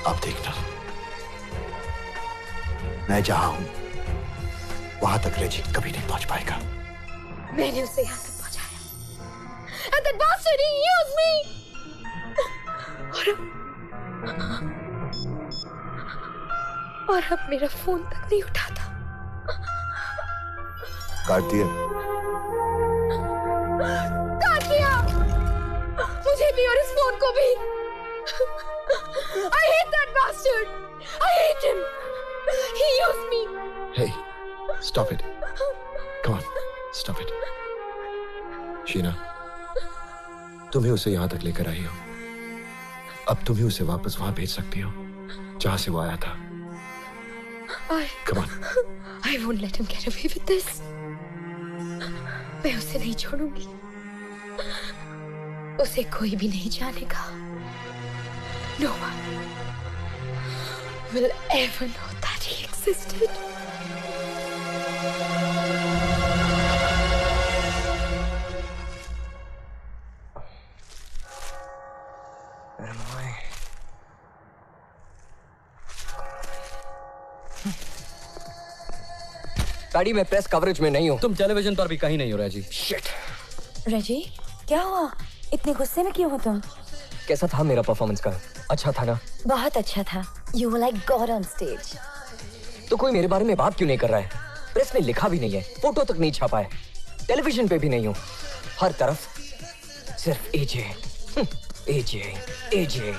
S6: अब देखना, मैं जहां हूं वहां तक रेजी कभी नहीं पहुंच पाएगा।
S14: मैंने उसे यहाँ तक पहुंचाया। And that bastard, he used me. और अब मेरा फोन तक नहीं उठाता।
S6: काट दिया?
S14: काट दिया, मुझे भी और इस फोन को भी। I hate that bastard. I hate him. He used me.
S6: Hey, stop it. Come on, stop it. Sheena, तुम ही उसे यहां तक लेकर आई हो। अब तुम ही उसे वापस वहां भेज सकती हो जहां से वो आया था। Come on.
S14: I won't let him get away with this. मैं उसे नहीं छोड़ूंगी। उसे कोई भी नहीं जानेगा। No one will ever know that he existed.
S13: गाड़ी में प्रेस कवरेज में नहीं हूँ।
S15: तुम टेलीविजन पर भी कहीं नहीं हो रेजी।
S13: शिट।
S10: रेजी, क्या हुआ? इतने गुस्से में क्यों हो तुम?
S13: कैसा था मेरा परफॉर्मेंस का? अच्छा था ना?
S10: बहुत अच्छा था। You were like God on stage.
S13: तो कोई मेरे बारे में बात क्यों नहीं कर रहा है? प्रेस में लिखा भी नहीं है, फोटो तक नहीं छपा है, टेलीविजन पे भी नहीं हूँ। हर तरफ सिर्फ एजे, एजे, एजे।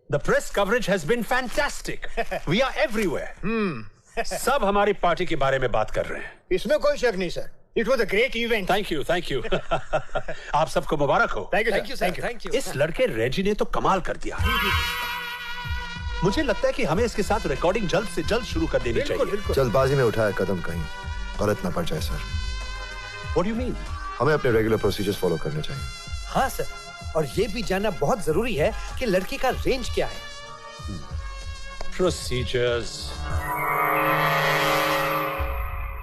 S5: The press coverage has been fantastic. We are everywhere. सब हमारी पार्टी के बारे में बात कर रहे हैं।
S8: इसमें कोई शक नहीं sir. It was a great event.
S5: Thank you, thank you. आप सबको मुबारक हो।
S8: Thank you, sir. Thank you.
S5: इस लड़के रेजी ने तो कमाल कर दिया। मुझे लगता है कि हमें इसके साथ रिकॉर्डिंग जल्द से जल्द शुरू कर देनी चाहिए।
S6: जल्दबाजी में उठाया कदम कहीं गलत ना पड़ जाए sir.
S5: What do you mean?
S6: हमें अपने रेगुलर प्रोसीजर्स फॉलो करने चाहिए।
S7: हाँ सर, और ये भी जानना बहुत जरूरी है कि लड़के का रेंज क्या है।
S5: Procedures.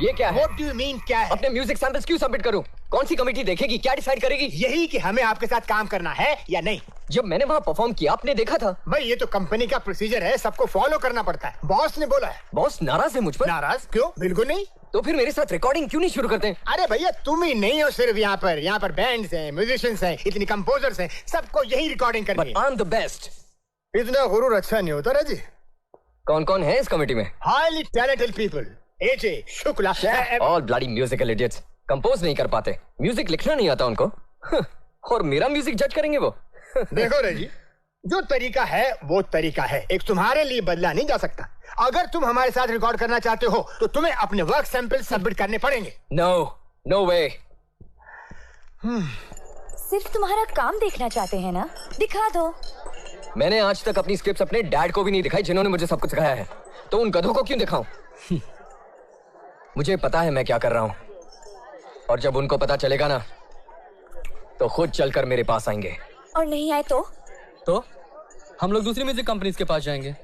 S13: ये क्या है?
S8: What do you mean क्या है?
S13: अपने म्यूजिक सैंपल्स क्यों सबमिट करूं? कौन सी कमेटी देखेगी? क्या डिसाइड करेगी?
S8: यही कि हमें आपके साथ काम करना है या नहीं।
S13: जब मैंने वहाँ परफॉर्म किया आपने देखा था।
S8: भाई ये तो कंपनी का प्रोसीजर है, सबको फॉलो करना पड़ता है। बॉस ने बोला है।
S13: बॉस नाराज है मुझ पर?
S8: नाराज क्यों? बिल्कुल नहीं।
S13: तो फिर मेरे साथ रिकॉर्डिंग क्यों नहीं शुरू करते?
S8: अरे भैया तुम ही नहीं हो सिर्फ यहाँ पर बैंड्स हैं, म्यूजिशियंस हैं, इतनी कंपोजर्स हैं, सबको यही रिकॉर्डिंग करनी है।
S13: But I'm the best.
S8: इतना गुरूर अच्छा नहीं होता राजी।
S13: कौन कौन है इस कमेटी में?
S8: Highly talented people. AJ, Shukla,
S13: All bloody musical idiots. Compose नहीं कर पाते, म्यूजिक लिखना नहीं आता उनको। और मेरा म्यूजिक जज करेंगे वो।
S8: देखो रेजी, जो तरीका है वो तरीका है, एक तुम्हारे लिए बदला नहीं जा सकता। अगर तुम हमारे साथ रिकॉर्ड करना चाहते हो तो तुम्हें अपने वर्क सैंपल सबमिट करने पड़ेंगे।
S13: नो वे।
S10: सिर्फ तुम्हारा काम देखना चाहते हैं ना? दिखा दो।
S13: मैंने आज तक अपनी स्क्रिप्ट अपने डैड को भी नहीं दिखाई जिन्होंने मुझे सब कुछ सिखाया है। तो उन गधों को क्यों दिखाऊं? मुझे पता है मैं क्या कर रहा हूं, और जब उनको पता चलेगा ना तो खुद चलकर मेरे पास आएंगे।
S14: और नहीं आए
S15: तो हम लोग दूसरी म्यूजिक कंपनीज के पास जाएंगे।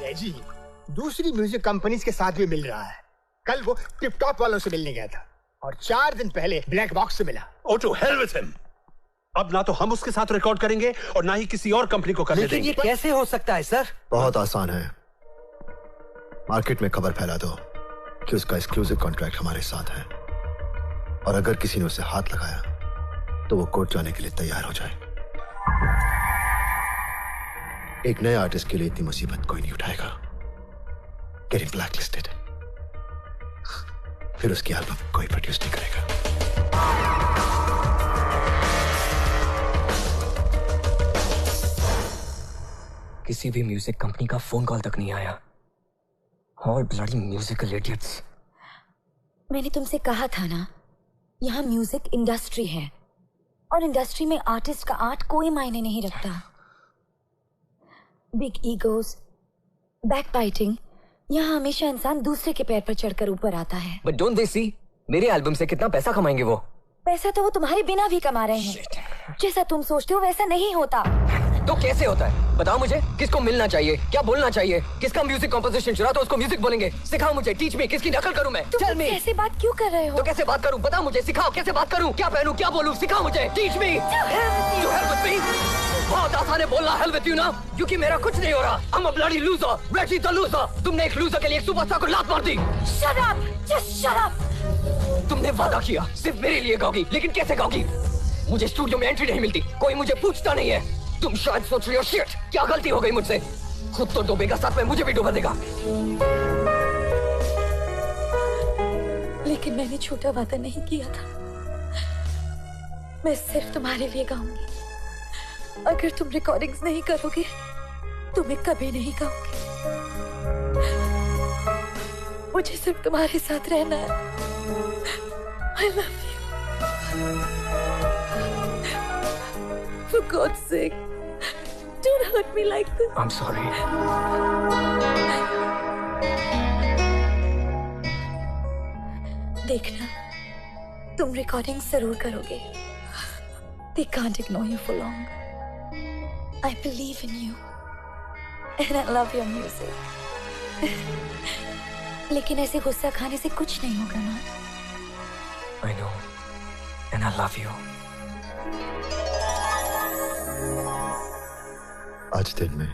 S8: रेजी दूसरी म्यूजिक कंपनीज के साथ भी मिल रहा है। कल वो टिप टॉप वालों से मिलने गया था और 4 दिन पहले ब्लैक बॉक्स से मिला।
S5: Oh, to hell with him! अब ना तो हम उसके साथ रिकॉर्ड करेंगे और ना ही किसी और कंपनी को करने देंगे।
S7: लेकिन ये कैसे हो सकता है सर?
S6: बहुत आसान है। मार्केट में खबर फैला दो कि उसका एक्सक्लूसिव कॉन्ट्रैक्ट हमारे साथ है, और अगर किसी ने उसे हाथ लगाया तो वो कोर्ट जाने के लिए तैयार हो जाए। एक नए आर्टिस्ट के लिए इतनी मुसीबत कोई नहीं उठाएगा। गेटिंग ब्लैकलिस्टेड, फिर उसकी एल्बम कोई प्रोड्यूस नहीं करेगा।
S13: किसी भी म्यूजिक कंपनी का फोन कॉल तक नहीं आया। All bloody musical idiots.
S14: मैंने तुमसे कहा था ना, यहाँ म्यूजिक इंडस्ट्री है और इंडस्ट्री में आर्टिस्ट का आर्ट कोई मायने नहीं रखता। बिग ईगोज, बैकबाइटिंग, यहाँ हमेशा इंसान दूसरे के पैर पर चढ़कर ऊपर आता है।
S13: But don't they see? मेरे एल्बम से कितना पैसा कमाएंगे वो?
S14: पैसा तो वो तुम्हारे बिना भी कमा रहे हैं। जैसा तुम सोचते हो वैसा नहीं होता।
S13: तो कैसे होता है? बताओ मुझे, किसको मिलना चाहिए, क्या बोलना चाहिए, किसका म्यूजिक कंपोजिशन चुरा तो उसको म्यूजिक बोलेंगे। सिखाओ मुझे, टीच मी, किसकी नकल करूं मैं?
S14: तुम कैसे बात क्यों कर रहे हो?
S13: तो कैसे बात करूं? बताओ मुझे, सिखाओ कैसे बात करूं, क्या पहनूं, क्या बोलूं, सिखाओ मुझे, teach me. To hell with me. बहुत आसान है बोलना hell with you ना, क्योंकि मेरा कुछ नहीं हो रहा। I'm a bloody loser, Reggie the loser। तुमने एक लूजर के लिए एक सुपरस्टार को लात मार दी।
S14: Shut up, just shut up।
S13: तुमने वादा किया सिर्फ मेरे लिए गाओगी, लेकिन कैसे गाओगी? मुझे स्टूडियो में एंट्री नहीं मिलती, कोई मुझे पूछता नहीं है। तुम शायद सोच रही हो शिट, क्या गलती हो गई मुझसे? खुद तो डूबेगा, साथ में मुझे भी डुबा देगा।
S14: लेकिन मैंने छोटा वादा नहीं किया था। मैं सिर्फ तुम्हारे लिए गाऊंगी। अगर तुम रिकॉर्डिंग्स नहीं करोगे तो मैं कभी नहीं गाऊंगी। मुझे सिर्फ तुम्हारे साथ रहना है। I love you. For God's sake, don't hurt me like this.
S13: I'm sorry.
S14: देखना, तुम रिकॉर्डिंग जरूर करोगे। They can't ignore you for long. I believe in you, and I love your music. लेकिन ऐसे गुस्सा खाने से कुछ नहीं होगा ना?
S13: I know, and I love you.
S6: आज दिन में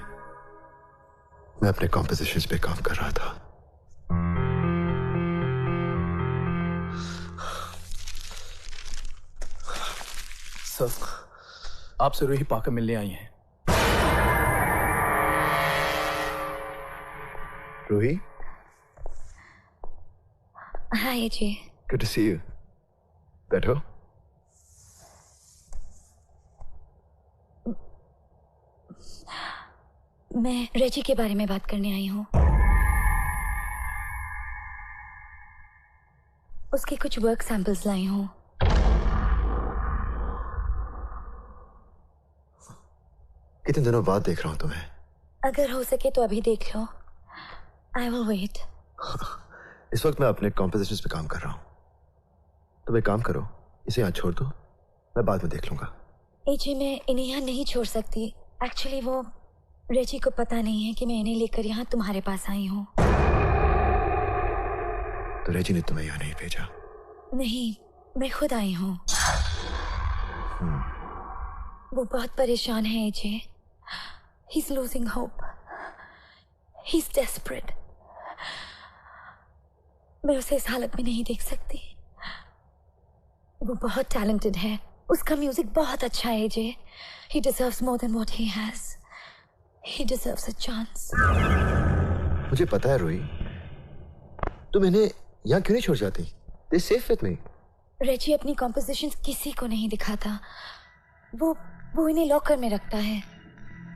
S6: मैं अपने कॉम्पोजिशंस पे काम कर रहा था।
S16: सर, आपसे रूही पाकर मिलने आई हैं।
S6: रूही?
S14: हाय Ajay.
S6: Good to see you. बैठो।
S14: मैं रेजी के बारे में बात करने आई हूँ। उसके कुछ वर्क सैंपल्स लाई हूँ।
S6: कितने दिनों बाद देख रहा हूँ तुम्हें।
S14: अगर हो सके तो अभी देख लो। I will wait.
S6: इस वक्त मैं अपने कॉम्पोजिशंस पे काम कर रहा हूँ। तुम एक काम करो, इसे यहाँ छोड़ दो मैं बाद में देख लूंगा।
S14: एजे, मैं इन्हें यहाँ नहीं छोड़ सकती। एक्चुअली वो रेजी को पता नहीं है कि मैं इन्हें लेकर यहाँ तुम्हारे पास आई हूँ।
S6: तो रेजी ने तुम्हें यहाँ नहीं भेजा?
S14: नहीं, मैं खुद आई हूँ। वो बहुत परेशान है एजे। He's losing hope. He's desperate. मैं उसे इस हालत में नहीं देख सकती। वो बहुत टैलेंटेड है, उसका म्यूजिक बहुत अच्छा है एजे। He deserves more than what he has. He deserves a chance.
S6: मुझे पता है रोही, तुम इन्हें यहाँ क्यों नहीं छोड़ जाती? They're safe with me.
S14: रेजी अपनी कॉम्पोजिशंस किसी को नहीं दिखाता। वो इन्हें लॉकर में रखता है।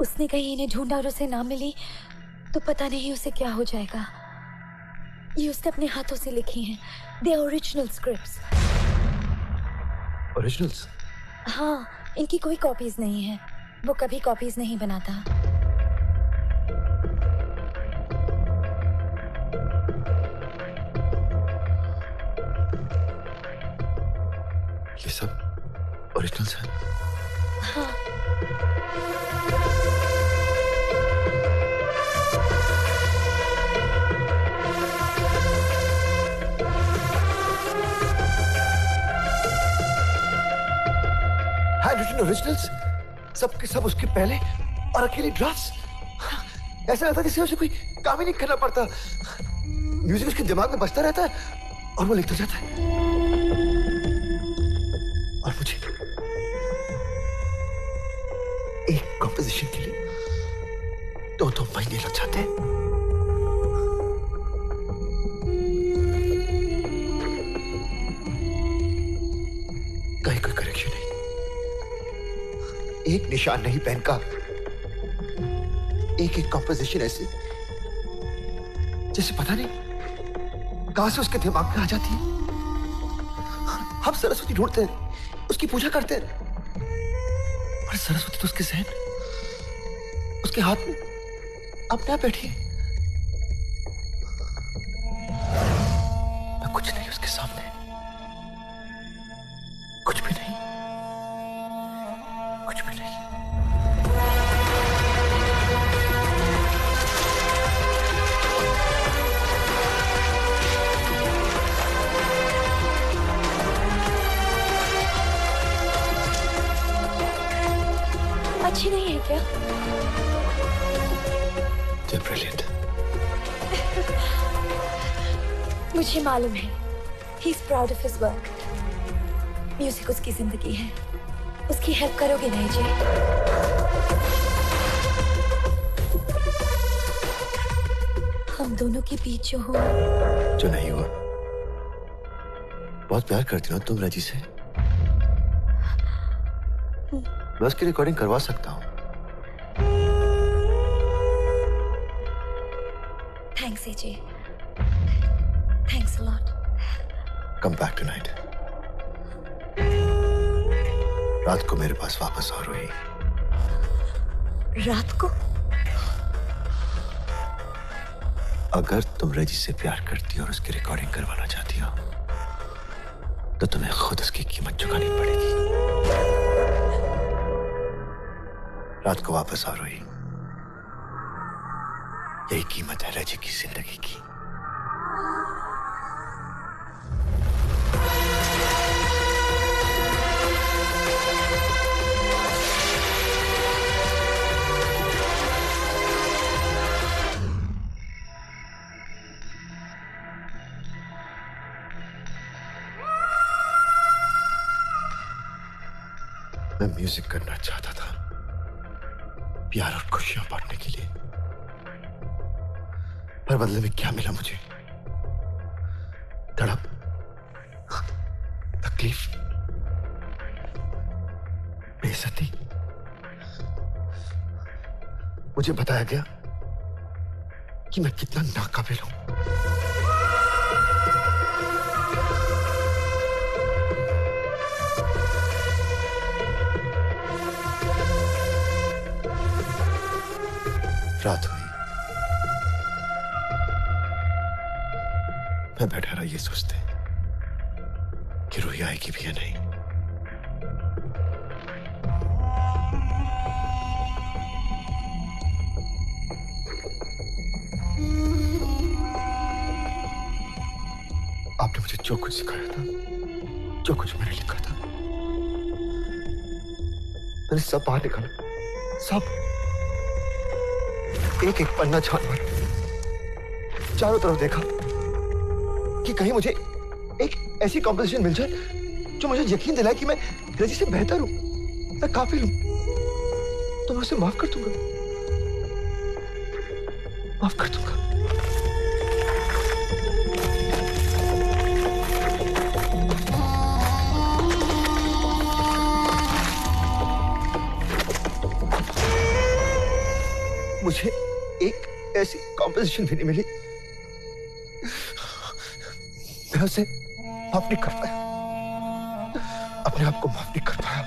S14: उसने कहीं इन्हें ढूंढा और उसे ना मिली तो पता नहीं उसे क्या हो जाएगा। ये उसने अपने हाथों से लिखी हैं। They are original scripts.
S6: Originals?
S14: हाँ, इनकी कोई कॉपीज नहीं है। वो कभी कॉपीज नहीं बनाता।
S6: ये सब ओरिजिनल्स हैं?
S14: हाँ।
S6: Handwritten originals? सब के सब उसके पहले और अकेले ड्राफ्ट्स? ऐसा लगता है जैसे उसे कोई काम ही नहीं करना पड़ता। म्यूजिक उसके दिमाग में बजता रहता है और वो लिखता जाता है। और मुझे एक कंपोजिशन के लिए 2-2 महीने लग जाते हैं। कहीं कोई करेक्शन नहीं, एक निशान नहीं पेन का। एक एक कंपोजिशन ऐसे जैसे पता नहीं कहां से उसके दिमाग में आ जाती है। हम सरस्वती ढूंढते हैं, उसकी पूजा करते हैं, पर सरस्वती तो उसके जहन, उसके हाथ में अपने आप बैठी है। मैं कुछ नहीं उसके सामने, कुछ भी नहीं, कुछ भी नहीं।
S14: अच्छी नहीं है क्या?
S6: They're brilliant.
S14: मुझे मालूम है। He's proud of his work. Music उसकी जिंदगी है। उसकी हेल्प करोगे ना जी? हम दोनों के बीच जो हो,
S6: जो नहीं हुआ। बहुत प्यार करती हो तुम रजी से। मैं उसकी रिकॉर्डिंग करवा सकता हूँ।
S14: Thanks AJ. Thanks a lot.
S6: Come back tonight. रात को मेरे पास वापस आ रोही।
S14: रात को?
S6: अगर तुम रजी से प्यार करती हो और उसकी रिकॉर्डिंग करवाना चाहती हो तो तुम्हें खुद उसकी कीमत चुकानी पड़ेगी। रात को वापस आ रोही। यही कीमत है रजी की जिंदगी की। मैं म्यूजिक करना चाहता था, प्यार और खुशियां बांटने के लिए, पर बदले में क्या मिला मुझे? तड़प, तकलीफ, बेइज्जती। मुझे बताया गया कि मैं कितना नाकाबिल हूं। रात हुई, मैं बैठा रहा ये सोचते कि रूही आएगी भी या नहीं। आपने मुझे जो कुछ सिखाया था, जो कुछ मैंने लिखा था, मैंने सब बाहर निकाला, सब एक एक पन्ना छान मारा, चारों तरफ देखा कि कहीं मुझे एक ऐसी कॉम्पोजिशन मिल जाए जो मुझे यकीन दिलाए कि मैं रजी से बेहतर हूं, मैं काबिल हूं, तो मैं उसे माफ कर दूंगा, माफ कर दूंगा। मुझे एक ऐसी कॉम्पोजिशन भी नहीं मिली, मैं उसे माफ नहीं कर पाया, अपने आप को माफ नहीं कर पाया।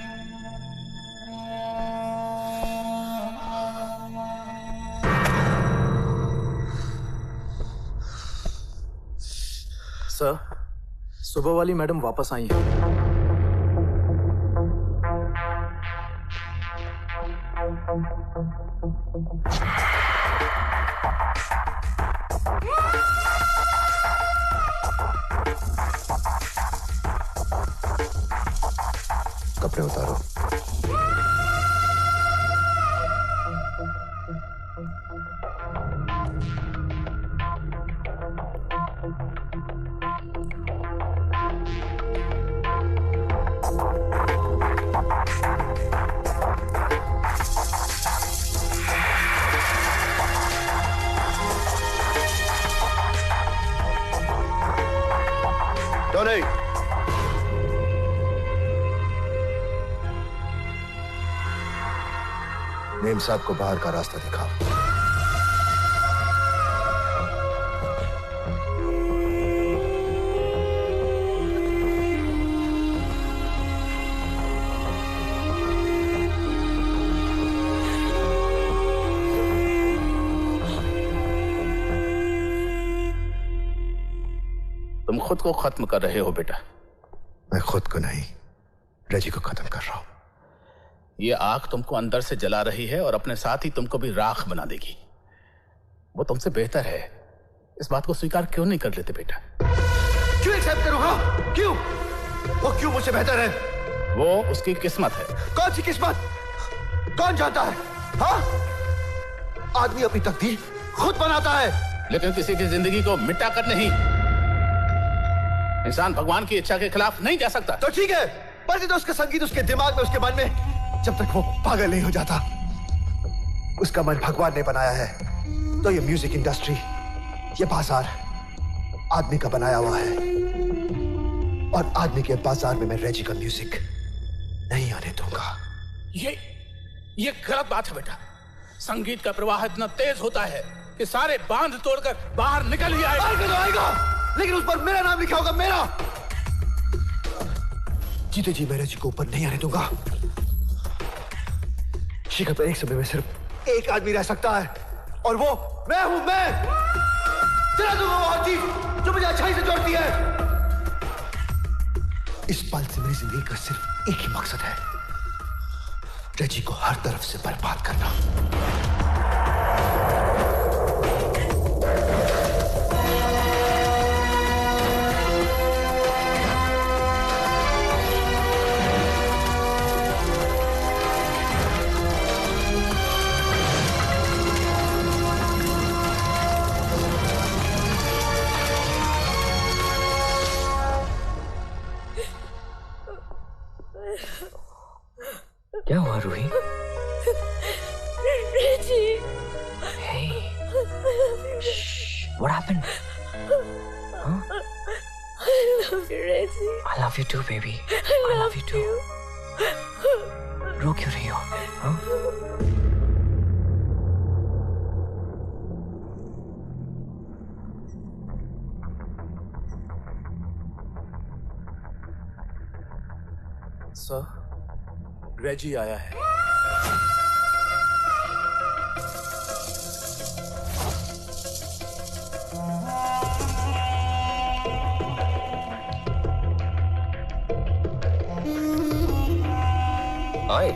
S17: सर, सुबह वाली मैडम वापस आई हैं।
S6: कपड़े उतारो। टोनी, मेम साहब को बाहर का रास्ता दिखाओ।
S16: तुम खुद को खत्म कर रहे हो बेटा।
S6: मैं खुद को नहीं, रजी को खत्म कर रहा हूं।
S16: ये आग तुमको अंदर से जला रही है और अपने साथ ही तुमको भी राख बना देगी। वो तुमसे बेहतर है, इस बात को स्वीकार क्यों नहीं कर लेते बेटा?
S6: क्यों एक्सेप्ट करूंगा? क्यों? वो क्यों मुझसे बेहतर है?
S16: वो उसकी किस्मत है।
S6: कौन सी किस्मत? कौन जानता है? हाँ? आदमी अपनी तकदीर खुद बनाता है,
S16: लेकिन किसी की जिंदगी को मिटा कर नहीं। इंसान भगवान की इच्छा के खिलाफ नहीं जा सकता।
S6: तो ठीक है, पर तो उसका संगीत उसके दिमाग में, उसके मन में, जब तक वो पागल नहीं हो जाता। उसका मन भगवान ने बनाया है, तो ये म्यूजिक इंडस्ट्री, ये बाजार आदमी का बनाया हुआ है, और आदमी के बाजार में मैं रेजी का म्यूजिक नहीं आने दूंगा।
S16: ये गलत बात है बेटा। संगीत का प्रवाह इतना तेज होता है कि सारे बांध तोड़कर बाहर निकल ही आएगा।
S6: आएगा तो आएगा, लेकिन उस पर मेरा नाम लिखा होगा, मेरा। जीते जी मैं रेजी को ऊपर नहीं आने दूंगा। शिखर पर एक समय में सिर्फ एक आदमी रह सकता है, और वो मैं हूं। मैं चला दूंगा वो चीज जो मुझे अच्छाई से जोड़ती है। इस पल से मेरी जिंदगी का सिर्फ एक ही मकसद है, रेजी को हर तरफ से बर्बाद करना।
S13: क्या हुआ Ruhi?
S14: रेजी।
S13: Hey. What happened? Huh?
S14: I love you, Reggie.
S13: I love you too, baby.
S14: I love
S13: you too. रो क्यों रही हो? हाँ?
S17: सर, रेजी आया है।
S13: आए,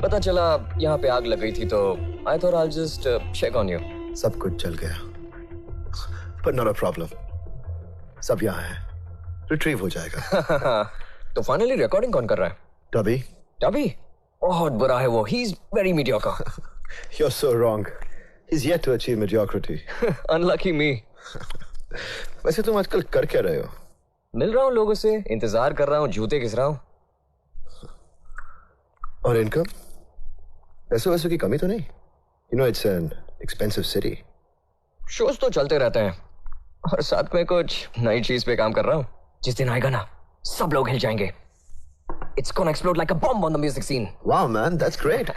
S13: पता चला यहाँ पे आग लग गई थी, तो I thought I'll just check on you.
S6: सब कुछ जल गया, पर नॉट अ प्रॉब्लम, सब यहाँ है, रिट्रीव हो जाएगा।
S13: तो फाइनली रिकॉर्डिंग कौन कर रहा है?
S6: टबी।
S13: टबी बहुत बुरा है वो, he is very mediocre.
S6: You're so wrong. He's yet to achieve mediocrity.
S13: Unlucky me.
S6: वैसे तुम आजकल कर क्या रहे हो?
S13: मिल रहा हूँ लोगों से, इंतजार कर रहा हूँ, जूते घिस रहा हूँ।
S6: और इनकम? पैसों की कमी तो नहीं? You know it's an expensive city.
S13: Shows तो चलते रहते हैं और साथ में कुछ नई चीज पे काम कर रहा हूँ। जिस दिन आएगा ना, सब लोग हिल जाएंगे। It's gonna explode like a bomb on the music scene.
S6: Wow man, that's great.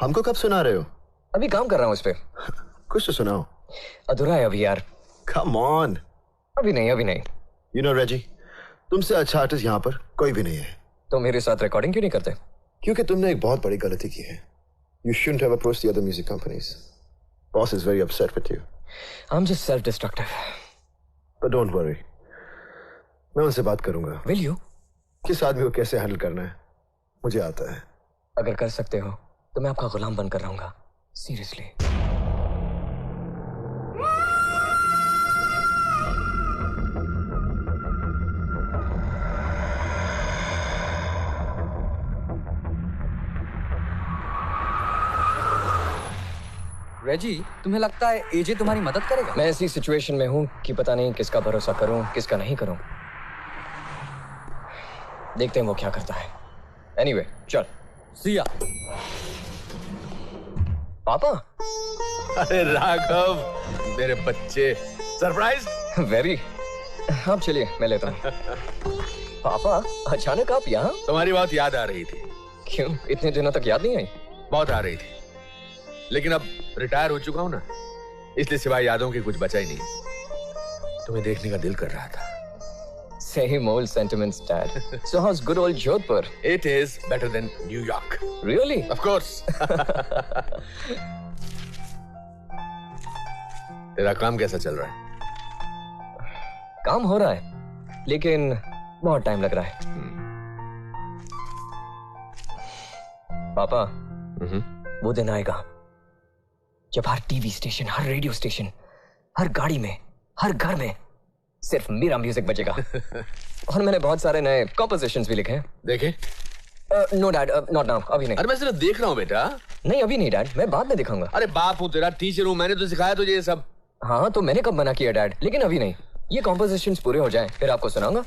S6: हमको कब सुना रहे हो?
S13: अभी काम कर रहा हूँ इस पे।
S6: कुछ तो सुनाओ।
S13: अधूरा है अभी यार।
S6: Come on.
S13: अभी नहीं।
S6: You know Reggie, तुमसे अच्छा आर्टिस्ट यहाँ पर कोई भी नहीं है।
S13: तो मेरे साथ रिकॉर्डिंग क्यों नहीं करते?
S6: क्योंकि तुमने एक बहुत बड़ी गलती की है। You shouldn't have approached the other music companies. Boss is very upset with you.
S13: I'm just self-destructive.
S6: But don't worry. मैं उनसे बात करूंगा।
S13: Will you?
S6: किस आदमी को कैसे हैंडल करना है मुझे आता है।
S13: अगर कर सकते हो तो मैं आपका गुलाम बनकर रहूंगा। Seriously.
S15: रेजी, तुम्हें लगता है एजे तुम्हारी मदद करेगा?
S13: मैं ऐसी सिचुएशन में हूं कि पता नहीं किसका भरोसा करूं, किसका नहीं करूं। देखते हैं वो क्या करता है। एनीवे, चल।
S15: सिया।
S13: पापा।
S18: अरे राघव, मेरे बच्चे, सरप्राइज?
S13: वेरी। आप चलिए, मैं लेता हूँ। पापा, अचानक आप यहाँ?
S18: तुम्हारी बात याद आ रही थी।
S13: क्यों? इतने दिनों तक याद नहीं आई?
S18: बहुत आ रही थी, लेकिन अब रिटायर हो चुका हूं ना, इसलिए सिवाय यादों के कुछ बचा ही नहीं। तुम्हें देखने का दिल कर रहा था।
S13: Same old sentiments, Dad. So how's good old Jodhpur?
S18: It is better than New York.
S13: Really?
S18: Of course. तेरा काम कैसा चल रहा है?
S13: काम हो रहा है, लेकिन बहुत टाइम लग रहा है। पापा, वो दिन आएगा जब हर टीवी स्टेशन, हर रेडियो स्टेशन, हर गाड़ी में, हर घर में सिर्फ मेरा म्यूजिक बजेगा। और मैंने बहुत सारे नए कॉम्पोजिशंस भी लिखे हैं।
S18: देखे?
S13: नो डैड, नॉट नाउ, अभी नहीं।
S18: अरे मैं सिर्फ देख रहा हूँ बेटा।
S13: नहीं, अभी नहीं डैड, मैं बाद में दिखाऊंगा।
S18: अरे बाप हूँ तेरा, टीचर हूँ, मैंने तो सिखाया तुझे ये सब।
S13: हाँ, तो मैंने कब मना किया डैड, लेकिन अभी नहीं। ये कॉम्पोजिशंस पूरे हो जाएं, फिर आपको सुनाऊंगा।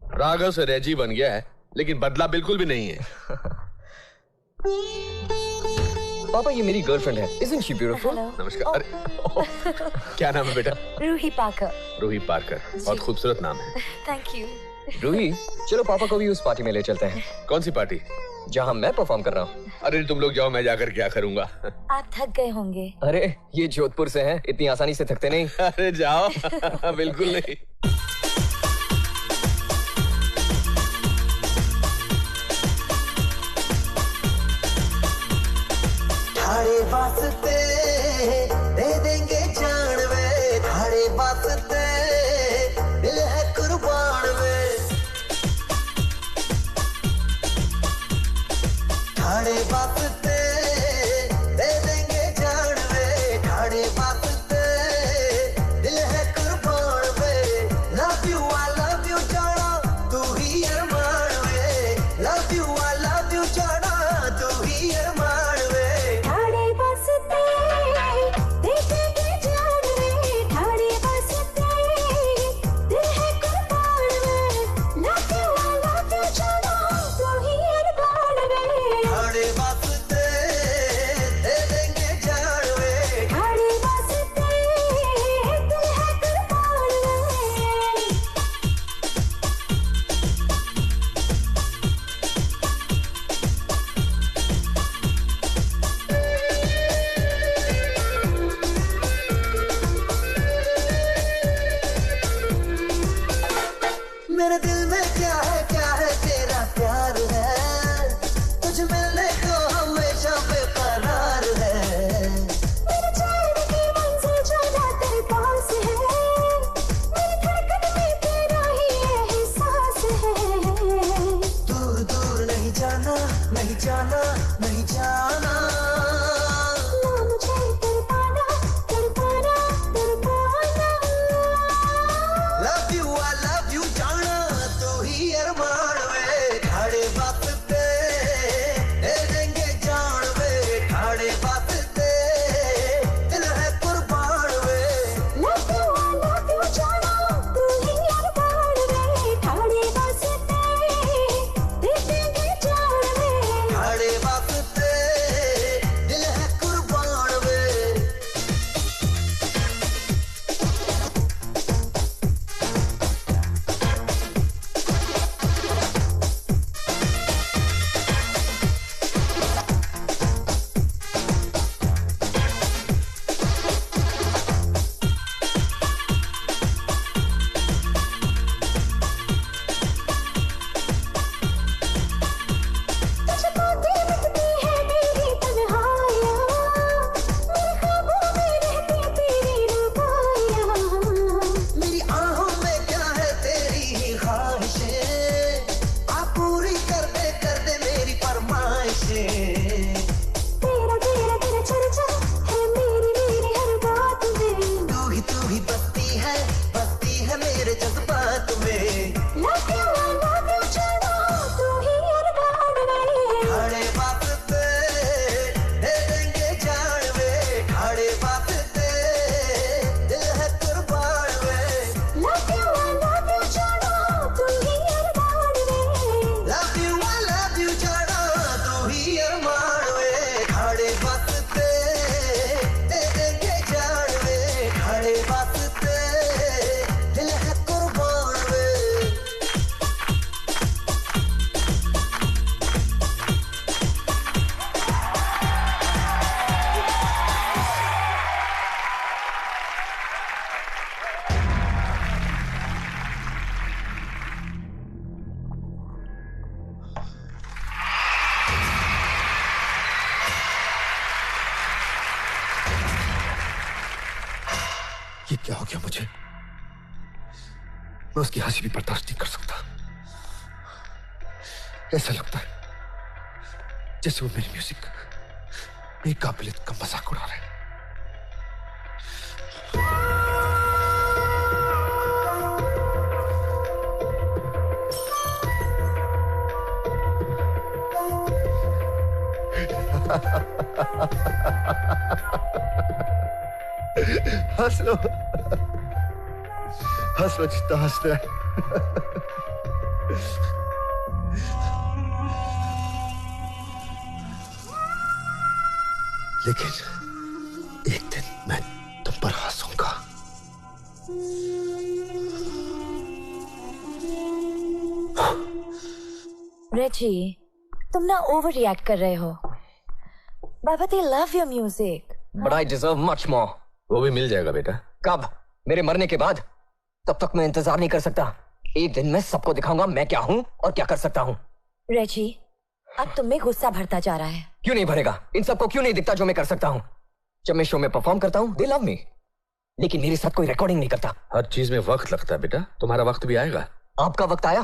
S18: राघव से रेजी बन गया है, लेकिन बदला बिल्कुल भी नहीं है।
S13: पापा, ये मेरी गर्लफ्रेंड है। Isn't she beautiful?
S18: नमस्कार। अरे क्या नाम है बेटा?
S14: रूही पार्कर।
S18: रूही पार्कर, बहुत खूबसूरत नाम है।
S14: Thank you.
S13: रूही, चलो पापा को भी उस पार्टी में ले चलते हैं।
S18: कौन सी पार्टी?
S13: जहाँ मैं परफॉर्म कर रहा हूँ।
S18: अरे तुम लोग जाओ, मैं जाकर क्या करूँगा?
S14: आप थक गए होंगे।
S13: अरे ये जोधपुर से हैं, इतनी आसानी से थकते नहीं।
S18: अरे जाओ। बिल्कुल नहीं।
S1: थारे वास्ते दे देंगे जान वे, थारे वास्ते दिल है कुर्बान वे, थारे वास्ते दे देंगे जान वे, थारे वास्ते दिल है कुर्बान वे। Love you I love you जाना, तू ही अरमान वे, love you I love you जाना, तू ही अरमान वे। मेरे दिल में क्या है तेरा प्यार है, तुझ मिलने को हमेशा बेकरार है। मेरे चैन की मंजिल जाना तेरे पास है, मेरी धड़कन में तेरा ही एहसास है। दूर दूर नहीं जाना, नहीं जाना, नहीं जाना, ना मुझे तेरे पाना, तेरे
S6: गया मुझे। मैं उसकी हंसी भी बर्दाश्त नहीं कर सकता। ऐसा लगता है जैसे वो मेरी म्यूजिक, मेरी काबिलियत का मजाक उड़ा रहे हैं। हंस लो जितना हंसना है। लेकिन एक दिन मैं तुम पर हंसूंगा।
S14: रेजी, तुम ना ओवर रिएक्ट कर रहे हो। बाबा they love your music.
S13: But I deserve much more.
S18: वो भी मिल जाएगा बेटा।
S13: कब? मेरे मरने के बाद? तब तक मैं इंतजार नहीं कर सकता। एक दिन मैं सबको दिखाऊंगा मैं क्या हूँ और क्या कर सकता हूँ।
S14: रेजी, अब तुम में गुस्सा भरता जा रहा है।
S13: क्यों नहीं भरेगा? इन सबको क्यों नहीं दिखता जो मैं कर सकता हूँ? जब मैं शो में परफॉर्म करता हूँ दे लव मी, लेकिन मेरे साथ कोई रिकॉर्डिंग नहीं करता।
S18: हर चीज में वक्त लगता है बेटा, तुम्हारा वक्त भी आएगा।
S13: आपका वक्त आया?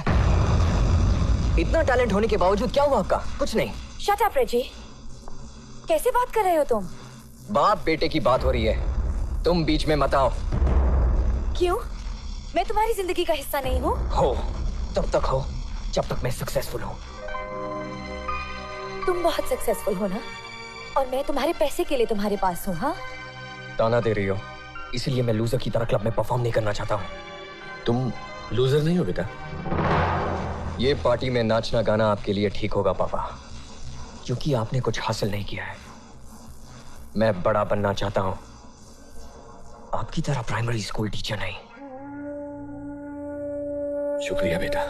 S13: इतना टैलेंट होने के बावजूद क्या हुआ आपका? कुछ नहीं।
S14: शट अप रेजी, कैसे बात कर रहे हो तुम?
S13: बाप बेटे की बात हो रही है, तुम बीच में मत आओ।
S14: क्यों? मैं तुम्हारी जिंदगी का हिस्सा नहीं हूँ?
S13: हो, तब तक हो जब तक मैं सक्सेसफुल हूँ।
S14: तुम बहुत सक्सेसफुल हो ना, और मैं तुम्हारे पैसे के लिए तुम्हारे पास हूँ। हाँ,
S13: ताना दे रही हो, इसलिए मैं लूजर की तरह क्लब में परफॉर्म नहीं करना चाहता हूँ।
S18: तुम लूजर नहीं हो बेटा।
S13: ये पार्टी में नाचना गाना आपके लिए ठीक होगा पापा, क्योंकि आपने कुछ हासिल नहीं किया है। मैं बड़ा बनना चाहता हूँ, आपकी तरह प्राइमरी स्कूल टीचर नहीं।
S18: शुक्रिया बेटा,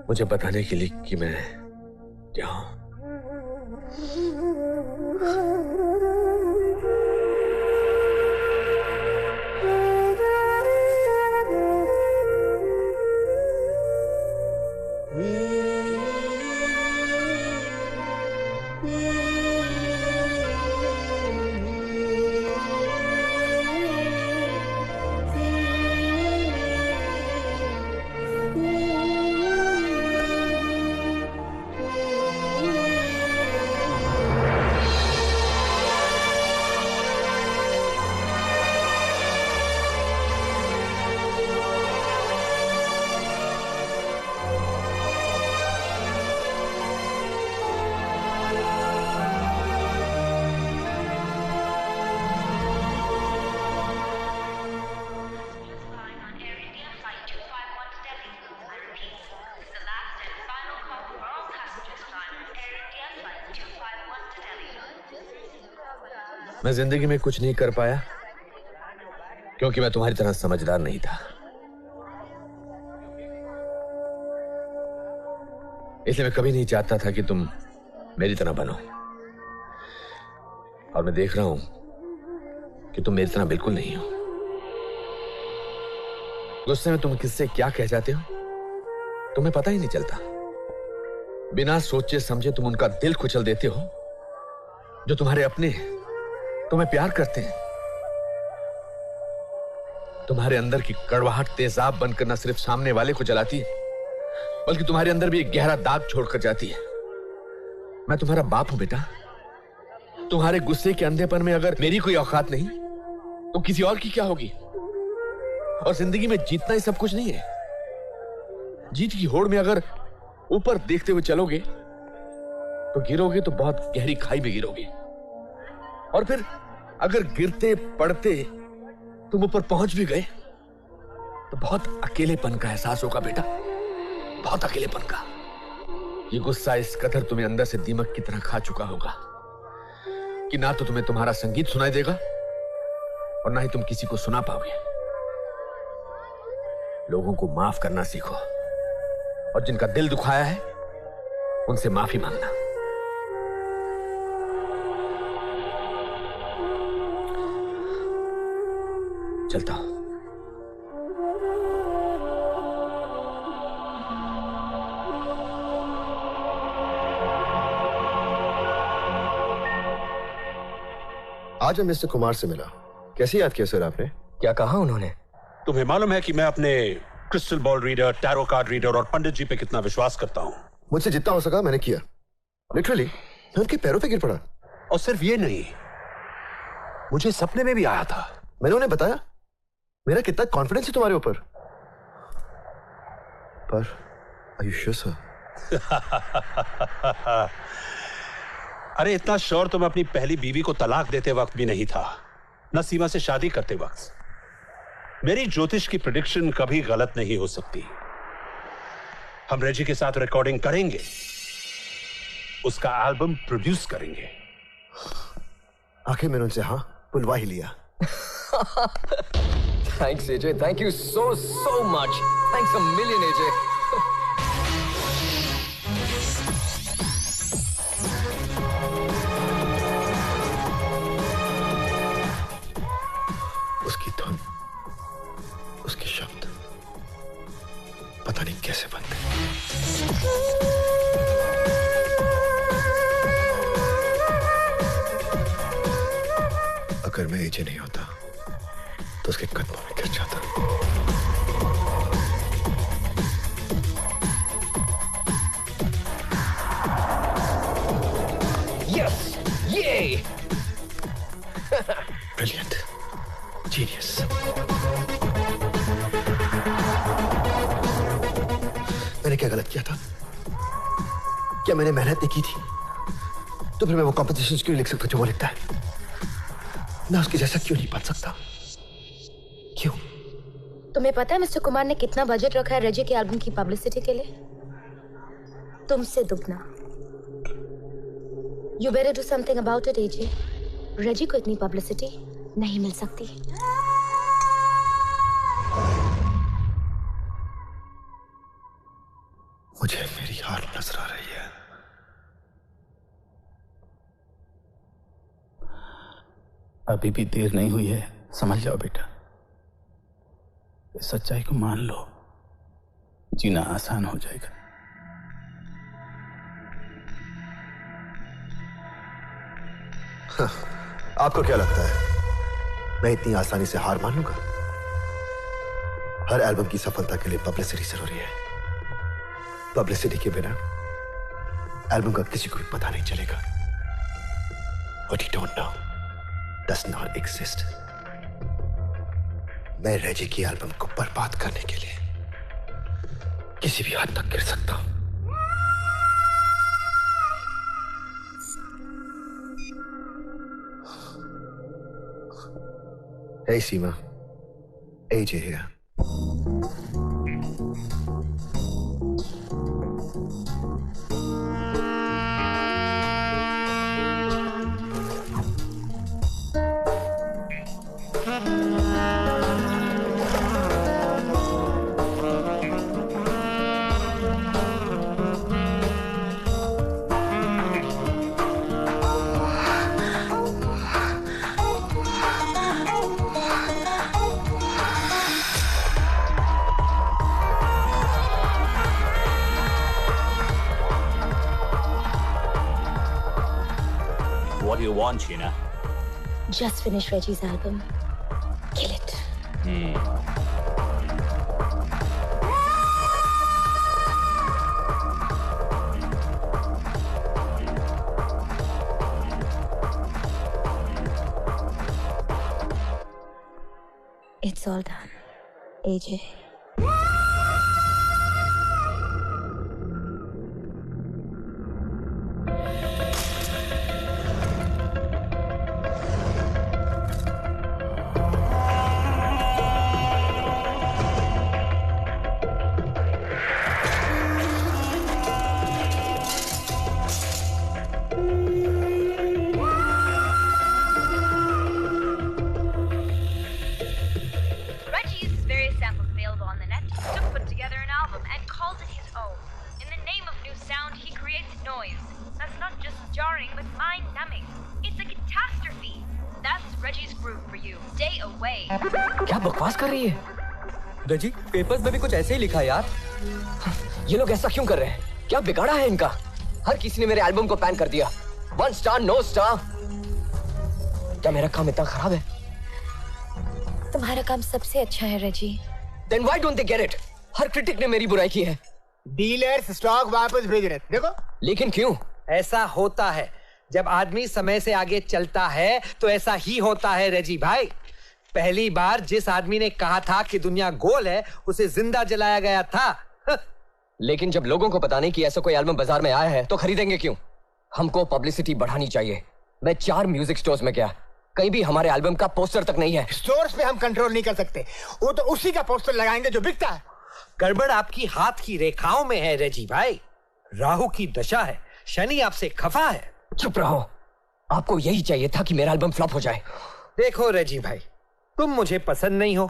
S18: मुझे बताने के लिए कि मैं क्या हूं। मैं जिंदगी में कुछ नहीं कर पाया क्योंकि मैं तुम्हारी तरह समझदार नहीं था। इसलिए मैं कभी नहीं चाहता था कि तुम मेरी तरह बनो, और मैं देख रहा हूं कि तुम मेरी तरह बिल्कुल नहीं हो। गुस्से में तुम किससे क्या कह जाते हो तुम्हें पता ही नहीं चलता। बिना सोचे समझे तुम उनका दिल कुचल देते हो जो तुम्हारे अपने हैं, तुम्हें प्यार करते हैं। तुम्हारे अंदर की कड़वाहट तेजाब बनकर न सिर्फ सामने वाले को जलाती है, बल्कि तुम्हारे अंदर भी एक गहरा दाग छोड़कर जाती है। मैं तुम्हारा बाप हूं बेटा। तुम्हारे गुस्से के अंधेपन में अगर मेरी कोई औकात नहीं तो किसी और की क्या होगी? और जिंदगी में जीतना ही सब कुछ नहीं है। जीत की होड़ में अगर ऊपर देखते हुए चलोगे तो गिरोगे तो बहुत गहरी खाई में गिरोगे, और फिर अगर गिरते पड़ते तुम ऊपर पहुंच भी गए तो बहुत अकेलेपन का एहसास होगा बेटा, बहुत अकेलेपन का। ये गुस्सा इस कदर तुम्हें अंदर से दीमक की तरह खा चुका होगा कि ना तो तुम्हें तुम्हारा संगीत सुनाई देगा और ना ही तुम किसी को सुना पाओगे। लोगों को माफ करना सीखो, और जिनका दिल दुखाया है उनसे माफी मांगना। चलता हूं।
S6: आज मैं मिस्टर कुमार से मिला। कैसे याद किया सर आपने?
S13: क्या कहा उन्होंने?
S5: तुम्हें मालूम है कि मैं अपने crystal ball reader, tarot card reader और पंडित जी पे कितना विश्वास करता हूँ।
S6: मुझसे जितना हो सका मैंने किया। लिटरली मैं उनके पैरों पे गिर पड़ा।
S5: और सिर्फ ये नहीं, मुझे सपने में भी आया था।
S6: मैंने उन्हें बताया मेरा कितना कॉन्फिडेंस है तुम्हारे ऊपर। पर आर यू श्योर सर?
S5: अरे इतना श्योर तो मैं अपनी पहली बीवी को तलाक देते वक्त भी नहीं था, न सीमा से शादी करते वक्त। मेरी ज्योतिष की प्रेडिक्शन कभी गलत नहीं हो सकती। हम रेजी के साथ रिकॉर्डिंग करेंगे, उसका एल्बम प्रोड्यूस करेंगे।
S6: आखिर मैंने उनसे हाँ बुलवा ही लिया।
S13: Thanks AJ, thank you so much. Thanks a million AJ.
S6: उसकी धुन, उसके शब्द पता नहीं कैसे बनते। अगर मैं एजे नहीं होता तो उसके कदमों में गिर जाता।
S13: यस, ये
S6: ब्रिलियंट, जीनियस। मैंने क्या गलत किया था? क्या मैंने मेहनत नहीं की थी? तो फिर मैं वो कॉम्पोजिशन क्यों लिख सकता जो वो लिखता है? मैं उसके जैसा क्यों नहीं बन सकता? क्यों?
S9: तुम्हें पता है मिस्टर कुमार ने कितना बजट रखा है रेजी के एल्बम की पब्लिसिटी के लिए? तुमसे दुगना। You better do something about it, AJ. रेजी को इतनी पब्लिसिटी नहीं मिल सकती।
S6: मुझे मेरी हार नजर आ रही है।
S16: अभी भी देर नहीं हुई है, समझ जाओ बेटा। इस सच्चाई को मान लो, जीना आसान हो जाएगा।
S6: हाँ, आपको क्या लगता है मैं इतनी आसानी से हार मान लूंगा? हर एल्बम की सफलता के लिए पब्लिसिटी जरूरी है। पब्लिसिटी के बिना एल्बम का किसी को भी पता नहीं चलेगा। What you don't know does not exist. मैं रेजी की एल्बम को बर्बाद करने के लिए किसी भी हद तक गिर सकता हूं। Hey Seema, AJ here.
S3: What do you want, Sheena?
S9: Just finish Reggie's album. Kill it. It's all done, AJ.
S2: Reggie's various samples available on the net took put together an album and called it his own. In the name of new sound, he creates noise. That's not just jarring, but mind-numbing. It's a catastrophe. That's Reggie's groove for you. Stay away.
S13: क्या बकवास कर रही है?
S15: रजी, papers में भी कुछ ऐसे ही लिखा यार।
S13: ये लोग ऐसा क्यों कर रहे हैं? क्या बिगाड़ा है इनका? हर किसी ने मेरे एल्बम को बैन कर दिया। 1 स्टार, no स्टार। क्या मेरा काम इतना खराब है?
S14: तुम्हारा काम सबसे अच्छा है रेजी।
S13: Then why don't they get it? Her critic ने मेरी बुराई की है।
S8: डीलर्स स्टॉक वापस भेज रहे देखो।
S13: लेकिन क्यों?
S7: ऐसा होता है, जब आदमी समय से आगे चलता है तो ऐसा ही होता है रेजी भाई। पहली बार जिस आदमी ने कहा था कि दुनिया गोल है, उसे जिंदा जलाया गया था।
S13: लेकिन जब लोगों को पता नहीं कि ऐसा कोई एल्बम बाजार में आया है तो खरीदेंगे क्यों? हमको पब्लिसिटी बढ़ानी चाहिए। मैं 4 म्यूजिक स्टोर्स में गया, कहीं भी हमारे एल्बम का पोस्टर तक नहीं है।
S8: स्टोर्स पे हम कंट्रोल नहीं कर सकते, वो तो उसी का पोस्टर लगाएंगे जो बिकता है।
S7: गड़बड़ आपकी हाथ की रेखाओं में है रेजी भाई। राहु की दशा है, शनि आपसे खफा है।
S13: चुप रहो, आपको यही चाहिए था कि मेरा एल्बम फ्लॉप हो जाए।
S7: देखो रेजी भाई, तुम मुझे पसंद नहीं हो,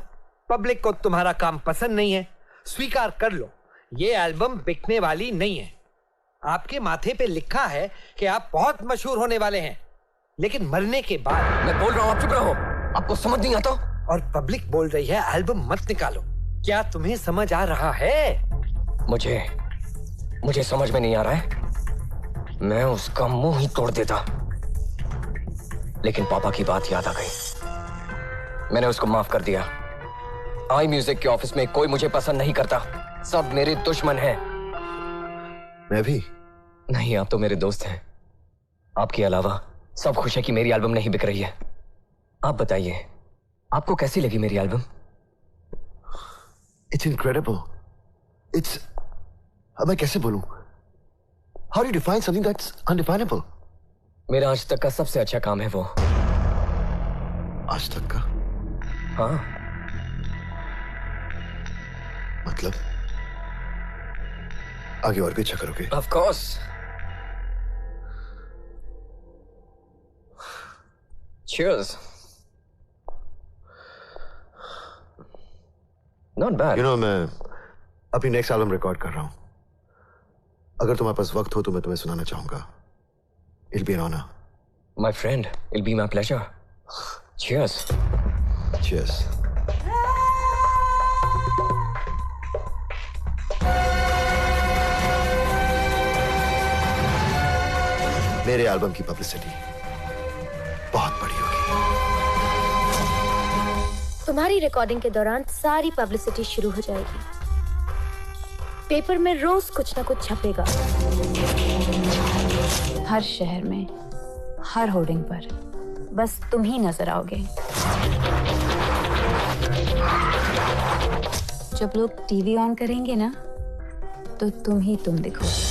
S7: पब्लिक को तुम्हारा काम पसंद नहीं है, स्वीकार कर लो, ये एल्बम बिकने वाली नहीं है। आपके माथे पे लिखा है कि आप बहुत मशहूर होने वाले हैं, लेकिन मरने के बाद।
S13: मैं बोल रहा हूँ, आप चुप रहो, आपको समझ नहीं आता?
S7: और पब्लिक बोल रही है एल्बम मत निकालो। क्या तुम्हें समझ आ रहा है?
S13: मुझे समझ में नहीं आ रहा है। मैं उसका मुंह ही तोड़ देता, लेकिन पापा की बात याद आ गई। मैंने उसको माफ कर दिया। आई म्यूजिक के ऑफिस में कोई मुझे पसंद नहीं करता, सब मेरे दुश्मन हैं।
S6: मैं भी
S13: नहीं, आप तो मेरे दोस्त हैं। आपके अलावा सब खुश है कि मेरी एल्बम नहीं बिक रही है। आप बताइए, आपको कैसी लगी मेरी एल्बम?
S6: It's incredible. It's, अब मैं कैसे बोलूं? How do you define something that's undefinable?
S13: मेरा आज तक का सबसे अच्छा काम है वो।
S6: आज तक का?
S13: हाँ।
S6: मतलब आगे और भी अच्छा करोगे?
S13: Of course. Cheers. Not bad.
S6: You know, मैं अपनी नेक्स्ट एल्बम रिकॉर्ड कर रहा हूं। अगर तुम्हारे पास वक्त हो तो मैं तुम्हें सुनाना चाहूंगा। It'll be an honor.
S13: My friend, it'll be my pleasure. Cheers.
S6: Cheers. मेरे एल्बम की पब्लिसिटी बहुत बड़ी होगी।
S9: तुम्हारी रिकॉर्डिंग के दौरान सारी पब्लिसिटी शुरू हो जाएगी। पेपर में रोज कुछ ना कुछ छपेगा।
S10: हर शहर में, हर होर्डिंग पर बस तुम ही नजर आओगे। जब लोग टीवी ऑन करेंगे ना, तो तुम दिखोगे।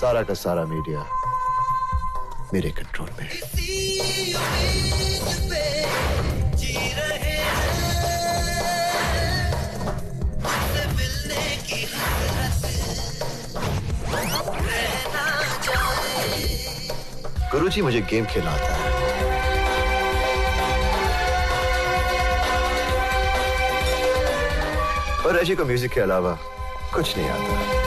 S6: सारा का सारा मीडिया मेरे कंट्रोल में है। गुरुजी मुझे गेम खेलना आता है। और रेजी को म्यूजिक के अलावा कुछ नहीं आता।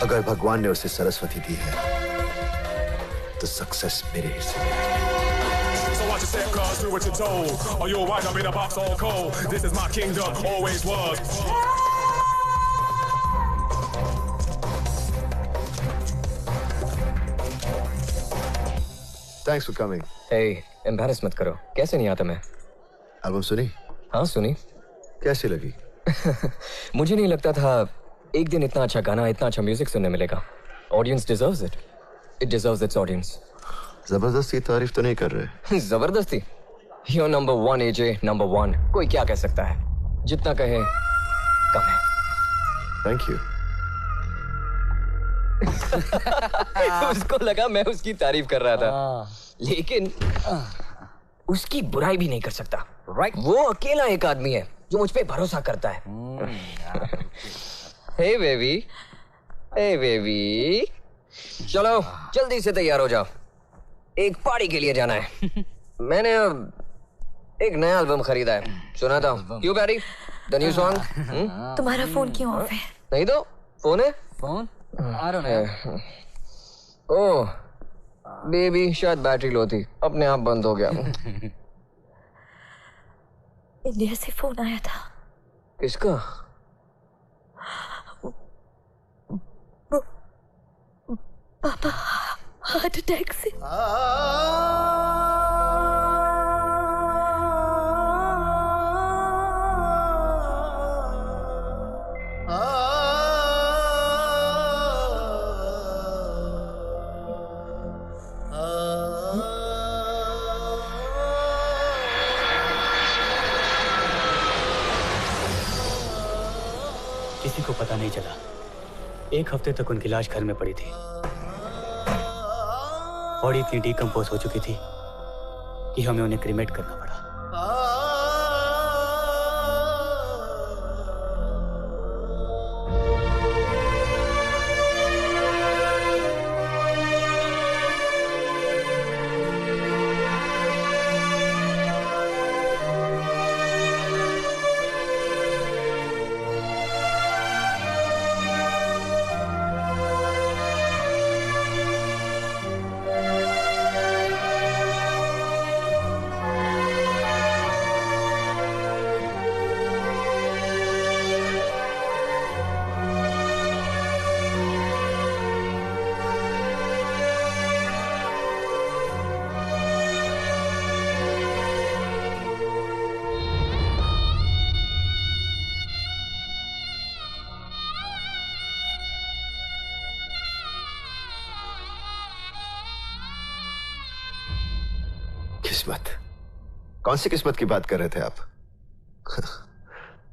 S6: अगर भगवान ने उसे सरस्वती दी है तो सक्सेस मेरे हिस्से में है।
S4: So watch your step, cuz do what you're told. Or you'll wind up in a box all cold. This is my kingdom, always was.
S6: Thanks for coming.
S13: Hey, embarrass मत करो। कैसे नहीं आता मैं?
S6: एल्बम सुनी?
S13: हाँ सुनी।
S6: कैसी लगी?
S13: मुझे नहीं लगता था एक दिन इतना अच्छा गाना, इतना अच्छा म्यूजिक सुनने मिलेगा। Audience deserves it. It deserves it's audience.
S6: जबरदस्ती तारीफ तो नहीं कर रहे?
S13: जबरदस्ती? You're number one, AJ, number one. कोई क्या कह सकता है? जितना कहे कम है।
S6: Thank you.
S13: उसको लगा मैं उसकी तारीफ कर रहा था, लेकिन उसकी बुराई भी नहीं कर सकता।
S7: Right.
S13: वो अकेला एक आदमी है जो मुझ पे भरोसा करता है। Hey baby, hey baby, चलो जल्दी से तैयार हो जाओ, एक पार्टी के लिए जाना है। मैंने अब एक नया एल्बम खरीदा है, सुना था। क्यों बैरी? The new song?
S14: तुम्हारा फोन क्यों ऑफ है?
S13: नहीं तो फोन है।
S15: Phone? I don't know.
S13: Oh baby, शायद बैटरी लो थी, अपने आप बंद हो गया।
S14: इंडिया से फोन आया था।
S13: किसका?
S14: पापा हार्ट अटैक से।
S19: किसी को पता नहीं चला। 1 हफ्ते तक उनकी लाश घर में पड़ी थी। बॉडी इतनी डिकम्पोज हो चुकी थी कि हमें उन्हें क्रीमेट करना पड़ा।
S6: किस्मत? कौन सी किस्मत की बात कर रहे थे आप?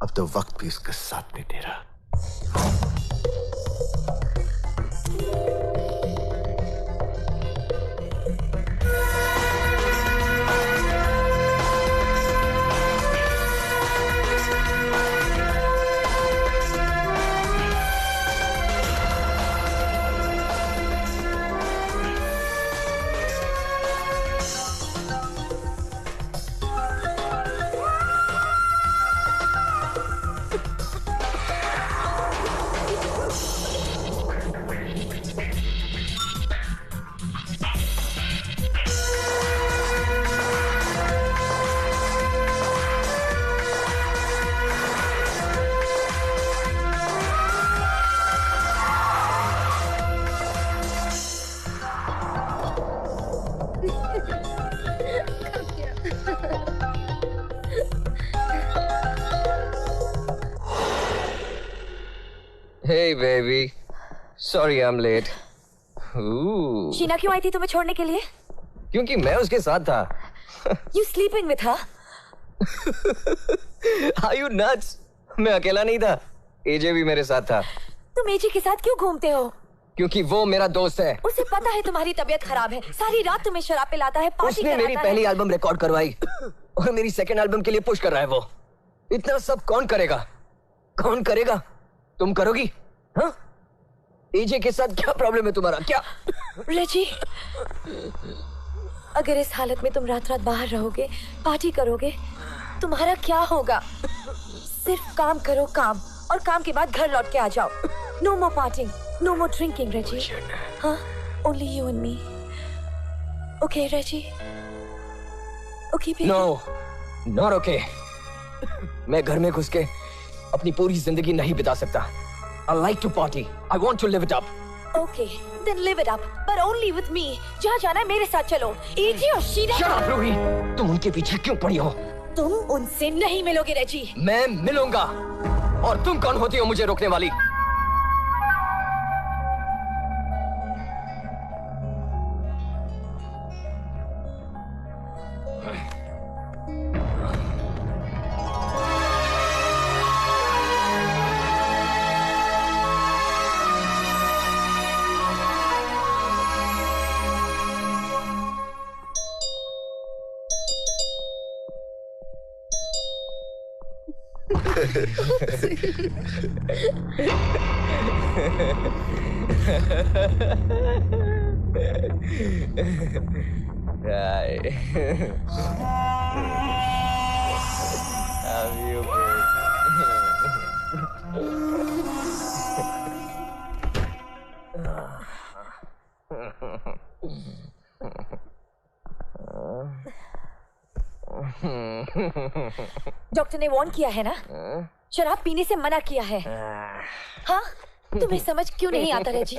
S6: अब तो वक्त भी उसका साथ नहीं दे रहा।
S13: Hey baby, sorry I'm late.
S14: Sheena क्यों आई थी तुम्हें छोड़ने के लिए?
S13: क्योंकि मैं उसके साथ था।
S14: You sleeping with her?
S13: Are you nuts? मैं अकेला नहीं था, एजे भी मेरे साथ था।
S14: तुम एजे के साथ क्यों घूमते हो?
S13: क्योंकि वो मेरा दोस्त है।
S14: उसे पता है तुम्हारी तबीयत खराब है, सारी रात तुम्हें शराब पिलाता है, पार्टी
S13: उसने मेरी
S14: कराता
S13: पहली
S14: है।
S13: एल्बम रिकॉर्ड करवाई और मेरी सेकंड एल्बम के लिए पुश कर रहा है वो। इतना सब कौन करेगा? कौन करेगा? तुम करोगी? हाँ? एजे के साथ क्या प्रॉब्लम है तुम्हारा? क्या?
S14: रेजी, अगर इस हालत में तुम रात रात बाहर रहोगे, पार्टी करोगे, तुम्हारा क्या होगा? सिर्फ काम करो, काम, और काम के बाद घर लौट के आ जाओ। No more parting, no more drinking, Reggie. हाँ, only you and me. Okay Reggie? Okay baby?
S13: No, not okay. मैं घर में घुस के अपनी पूरी जिंदगी नहीं बिता सकता। I like to party. I want to live it up.
S14: Okay, then live it up, but only with me. जहाँ जाना है मेरे साथ चलो। एजे और शीना।
S13: Shut up, Ruhi. तुम उनके पीछे क्यों पड़ी हो?
S14: तुम उनसे नहीं मिलोगे रेजी।
S13: मैं मिलूंगा। और तुम कौन होती हो मुझे रोकने वाली?
S14: डॉक्टर ने वार्न किया है ना? शराब पीने से मना किया है। हाँ, तुम्हें समझ क्यों नहीं आता रेजी?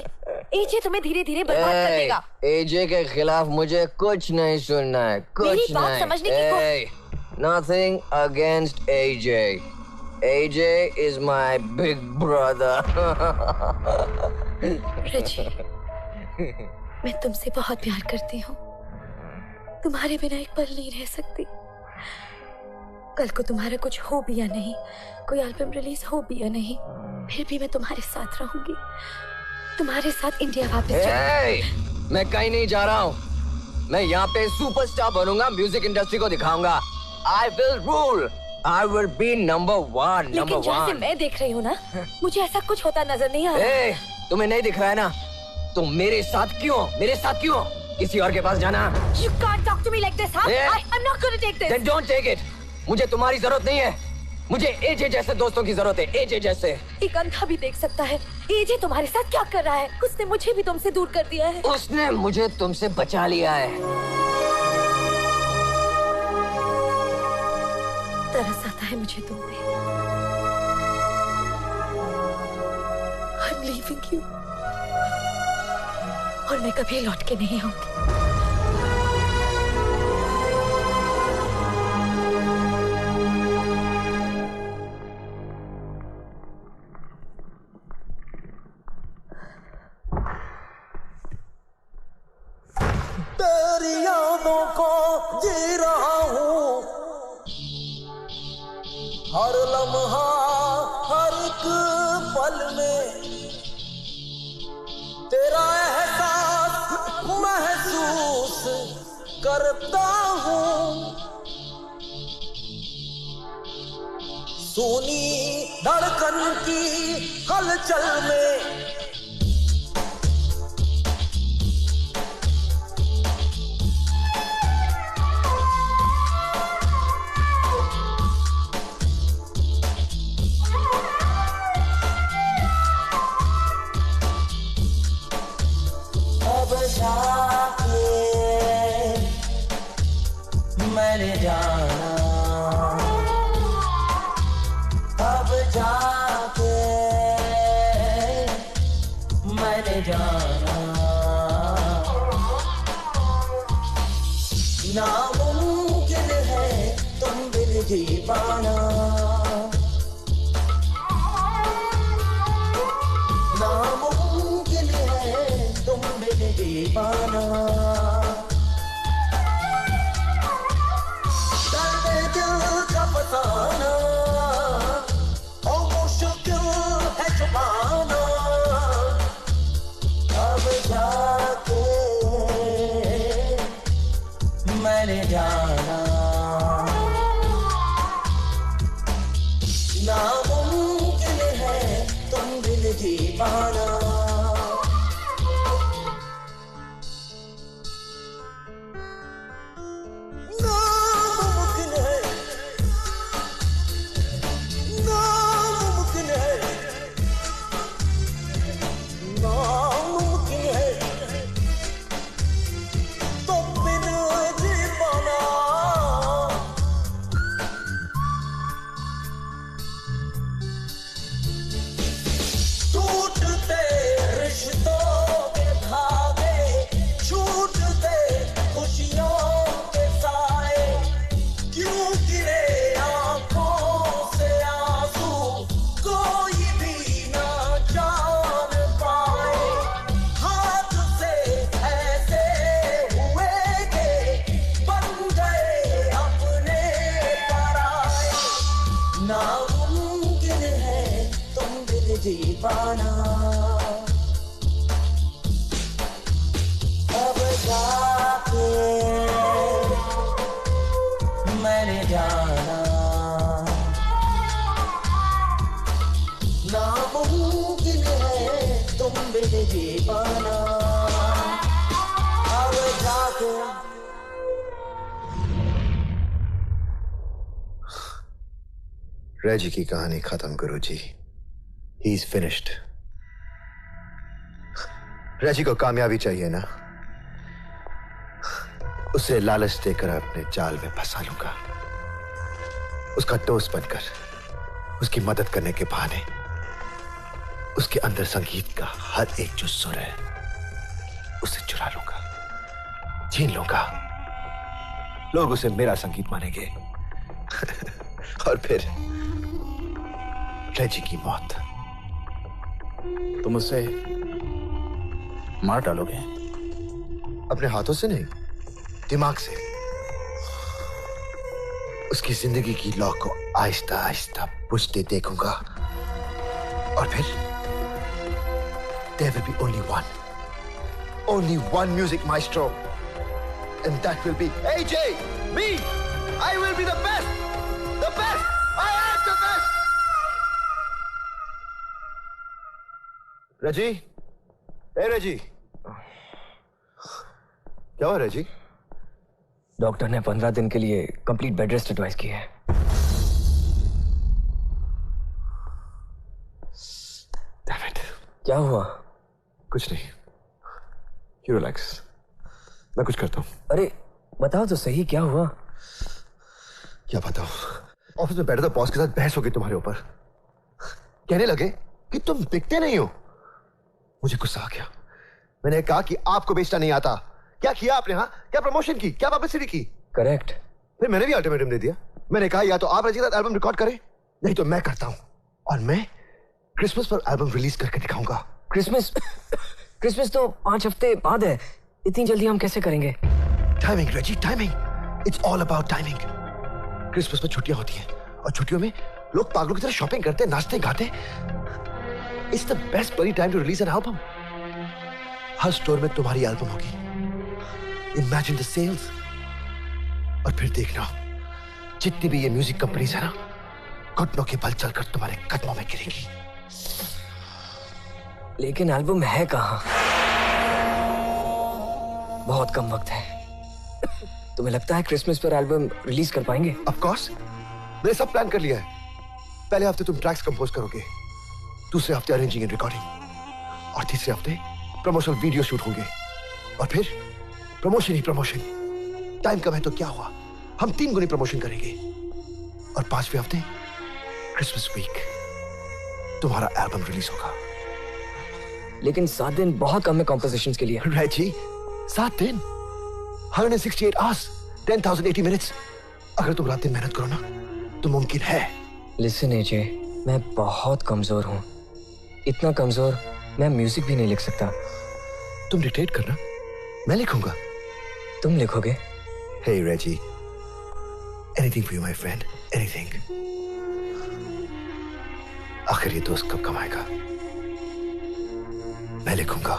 S14: एजे तुम्हें धीरे धीरे बर्बाद कर देगा।
S13: एजे के खिलाफ मुझे कुछ नहीं सुनना है, कुछ
S14: मेरी बात
S13: नहीं।
S14: समझने की
S13: Nothing against AJ. AJ is my big brother.
S14: रेजी, मैं तुमसे बहुत प्यार करती हूँ। तुम्हारे बिना एक पल नहीं रह सकती। कल को तुम्हारा कुछ हो भी या नहीं, कोई एल्बम रिलीज हो भी या नहीं, फिर भी मैं तुम्हारे साथ रहूंगी। तुम्हारे साथ इंडिया वापस
S13: जाऊंगी। मैं कहीं नहीं जा रहा हूँ। मैं यहाँ पे सुपरस्टार बनूंगा, म्यूजिक इंडस्ट्री को दिखाऊंगा। I will rule. I will be number one.
S14: लेकिन जहाँ से मैं देख रही हूँ ना, मुझे ऐसा कुछ होता नजर नहीं आ रहा।
S13: तुम्हें नहीं दिख रहा है ना? तुम मेरे साथ क्यों? मेरे साथ क्यों? किसी और के पास जाना।
S14: You can't talk to me like this, huh? I'm not going to take this.
S13: Then don't take it. मुझे तुम्हारी जरूरत नहीं है। मुझे एजे जैसे दोस्तों की जरूरत है, एजे जैसे।
S14: एक अंधा भी देख सकता है एजे तुम्हारे साथ क्या कर रहा है। उसने मुझे भी तुमसे दूर कर दिया है।
S13: उसने मुझे तुमसे बचा लिया है।
S14: तरस आता है मुझे तुम पे। I'm leaving you. और मैं कभी लौट के नहीं आऊंगी।
S1: तेरी यादों को जी रहा हूँ, हर लम्हा हर एक पल में तेरा एहसास महसूस करता हूँ। सुनी धड़कन की हलचल में जाके मैंने जाना, अब जाके मैंने जाना। नामुमकिन है तुम बिन जी पाना, नामुमकिन है तुम बिन जी पाना। दर्द दिल का फसाना ओ मुश्किल है छुपाना, अब जाके मैंने जाना। नामुमकिन है तुम बिन जी पाना। अब जाके मैंने जाना। नामुमकिन है तुम बिन जी पाना। अब जाके
S6: रेजी की कहानी खत्म गुरुजी। He is finished. रेजी को कामयाबी चाहिए ना, उसे लालच देकर अपने जाल में फंसा लूंगा, उसका दोस्त बनकर, उसकी मदद करने के बहाने उसके अंदर संगीत का हर एक जो सुर है उसे चुरा लूंगा, छीन लूंगा। लोग उसे मेरा संगीत मानेंगे और फिर रेजी की मौत।
S16: तुम उसे मार डालोगे?
S6: अपने हाथों से नहीं, दिमाग से। उसकी जिंदगी की लौ को आहिस्ता आहिस्ता बुझते देखूंगा और फिर there will be only one music maestro and that will be AJ, me. I will be the best. I am the best. रजी, रजी, क्या हुआ रजी?
S13: डॉक्टर ने 15 दिन के लिए कंप्लीट बेड रेस्ट एडवाइस की है।
S6: Damn it.
S13: क्या हुआ?
S6: कुछ नहीं। You relax. मैं कुछ करता हूँ।
S13: अरे बताओ तो सही, क्या हुआ?
S6: क्या बताओ? ऑफिस में बैठे तो बॉस के साथ बहस हो गई तुम्हारे ऊपर। कहने लगे कि तुम बिकते नहीं हो। मुझे गुस्सा आ गया। मैंने कहा कि आपको बेचना नहीं आता। क्या किया आपने? हाँ, क्या प्रमोशन की, क्या पब्लिसिटी की?
S13: करेक्ट।
S6: फिर मैंने भी अल्टीमेटम दे दिया। मैंने कहा या तो आप रजी के साथ एल्बम रिकॉर्ड करें, नहीं तो मैं करता हूं। और मैं क्रिसमस पर एल्बम रिलीज करके दिखाऊंगा।
S13: क्रिसमस तो 5 हफ्ते बाद है। इतनी जल्दी हम कैसे करेंगे?
S6: टाइमिंग रजी, timing. It's all about timing. Christmas में छुट्टियां होती हैं और छुट्टियों में लोग पागलों की तरह शॉपिंग करते, नाचते गाते। इट्स द बेस्ट बड़ी time to release an album. हर स्टोर में तुम्हारी एल्बम होगी। Imagine the sales. और फिर देखना जितनी भी ये म्यूजिक कंपनीज है ना, घुटनों के बल चलकर तुम्हारे कदमों में गिरेंगी।
S13: लेकिन एल्बम है कहाँ? बहुत कम वक्त है। तुम्हें लगता है क्रिसमस पर एल्बम रिलीज कर पाएंगे?
S6: ऑफ कोर्स, मैंने सब प्लान कर लिया है। पहले हफ्ते तुम ट्रैक्स कंपोज करोगे, दूसरे हफ्ते अरेंजिंग एंड रिकॉर्डिंग, और तीसरे हफ्ते प्रमोशनल वीडियो शूट होंगे, और फिर प्रमोशन ही प्रमोशन। टाइम कम है तो क्या हुआ, हम 3 गुनी प्रमोशन करेंगे। और 5वें हफ्ते क्रिसमस वीक तुम्हारा एल्बम रिलीज होगा।
S13: लेकिन 7 दिन बहुत कम है कॉम्पोजिशंस के लिए।
S6: रेजी, 7 दिन, 168 hours, 10,080 minutes। अगर तुम रात दिन मेहनत करो ना तो मुमकिन है।
S13: लिसन एजे, मैं बहुत कमजोर हूँ। इतना कमजोर मैं म्यूजिक भी नहीं लिख सकता।
S6: तुम डिक्टेट करना, मैं लिखूंगा।
S13: तुम लिखोगे?
S6: Hey Reggie, anything for you my friend, anything। आखिर ये दोस्त कब कमाएगा? मैं लिखूंगा।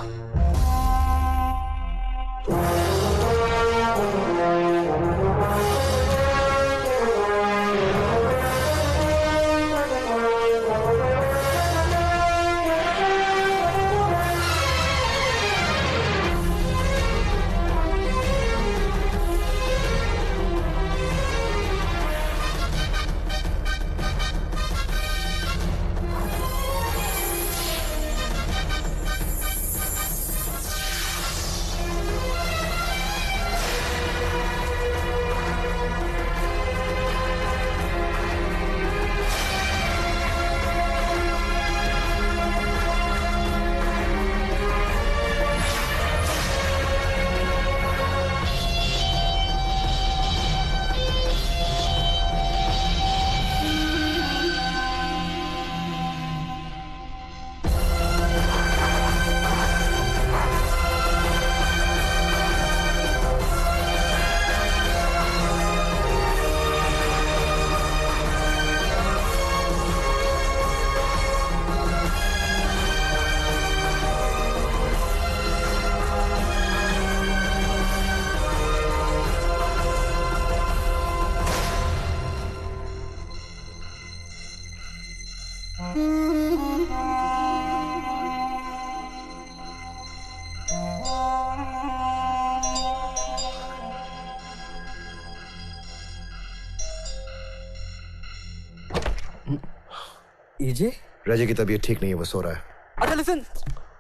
S19: ईजे?
S6: रजी की तबीयत ठीक नहीं है, वो सो रहा है।
S19: अच्छा लिसन,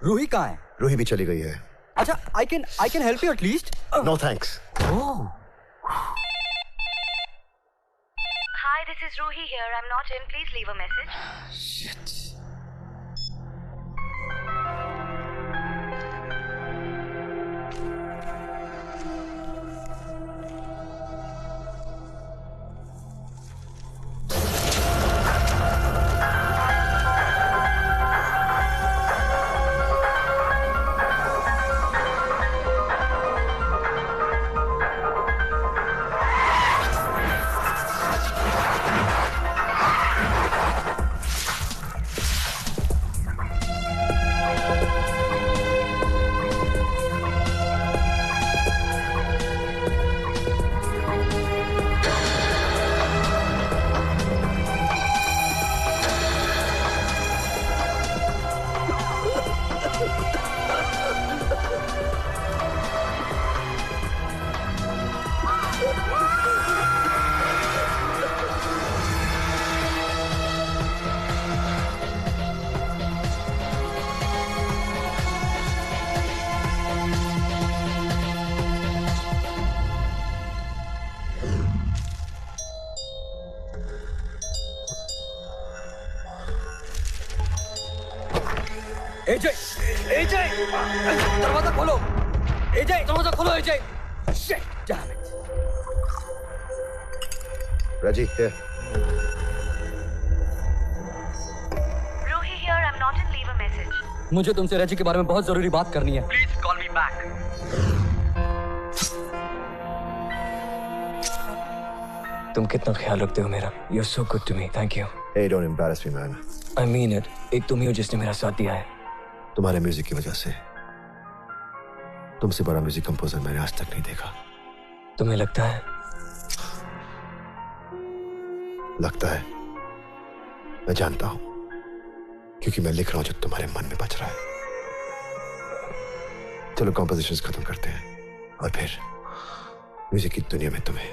S19: रूही कहाँ है?
S6: रूही भी चली गई है।
S19: अच्छा, I can help you at least?
S6: No thanks.
S19: Oh.
S2: Hi, this this is Ruhi here. I'm not in. Please leave a message.
S13: Shit.
S15: एजय, एजय, दरवाजा खोलो। एजय, दरवाजा खोलो एजय। Shit, damn it.
S6: Reggie, here.
S2: Ruhi here. I'm not in. Leave a message.
S15: मुझे तुमसे रेजी के बारे में बहुत जरूरी बात करनी है।
S2: Please call me back.
S13: तुम कितना ख्याल रखते हो मेरा। You're so good to me. Thank you.
S6: Hey, don't embarrass me, man.
S13: I mean it. एक तुम ही हो जिसने मेरा साथ दिया है।
S6: तुम्हारे म्यूजिक की वजह से। तुमसे बड़ा म्यूजिक कंपोजर मैंने आज तक नहीं देखा।
S13: तुम्हें लगता है?
S6: लगता है। मैं जानता हूं, क्योंकि मैं लिख रहा हूं जो तुम्हारे मन में बच रहा है। चलो कॉम्पोजिशंस खत्म करते हैं और फिर म्यूजिक की दुनिया में तुम्हें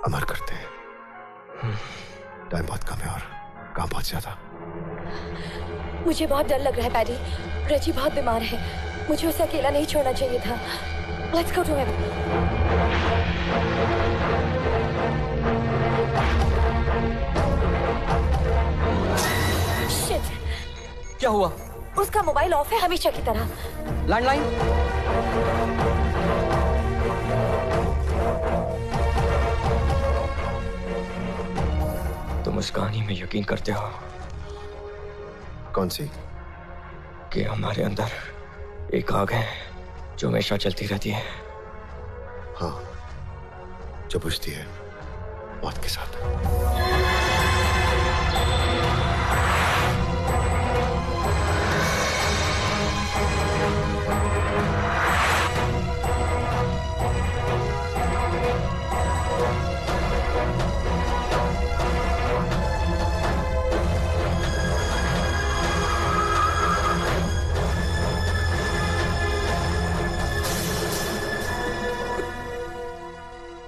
S6: अमर करते हैं। टाइम बहुत कम है और काम बहुत ज्यादा।
S14: मुझे बहुत डर लग रहा है पैडी। रेजी बहुत बीमार है। मुझे उसे अकेला नहीं छोड़ना चाहिए था। Let's go to him. Shit.
S15: क्या हुआ?
S14: उसका मोबाइल ऑफ है हमेशा की तरह।
S15: लैंडलाइन?
S13: तुम उस कहानी में यकीन करते हो?
S6: कौन सी?
S13: कि हमारे अंदर एक आग है जो हमेशा चलती रहती है।
S6: हाँ, जो बुझती है मौत के साथ।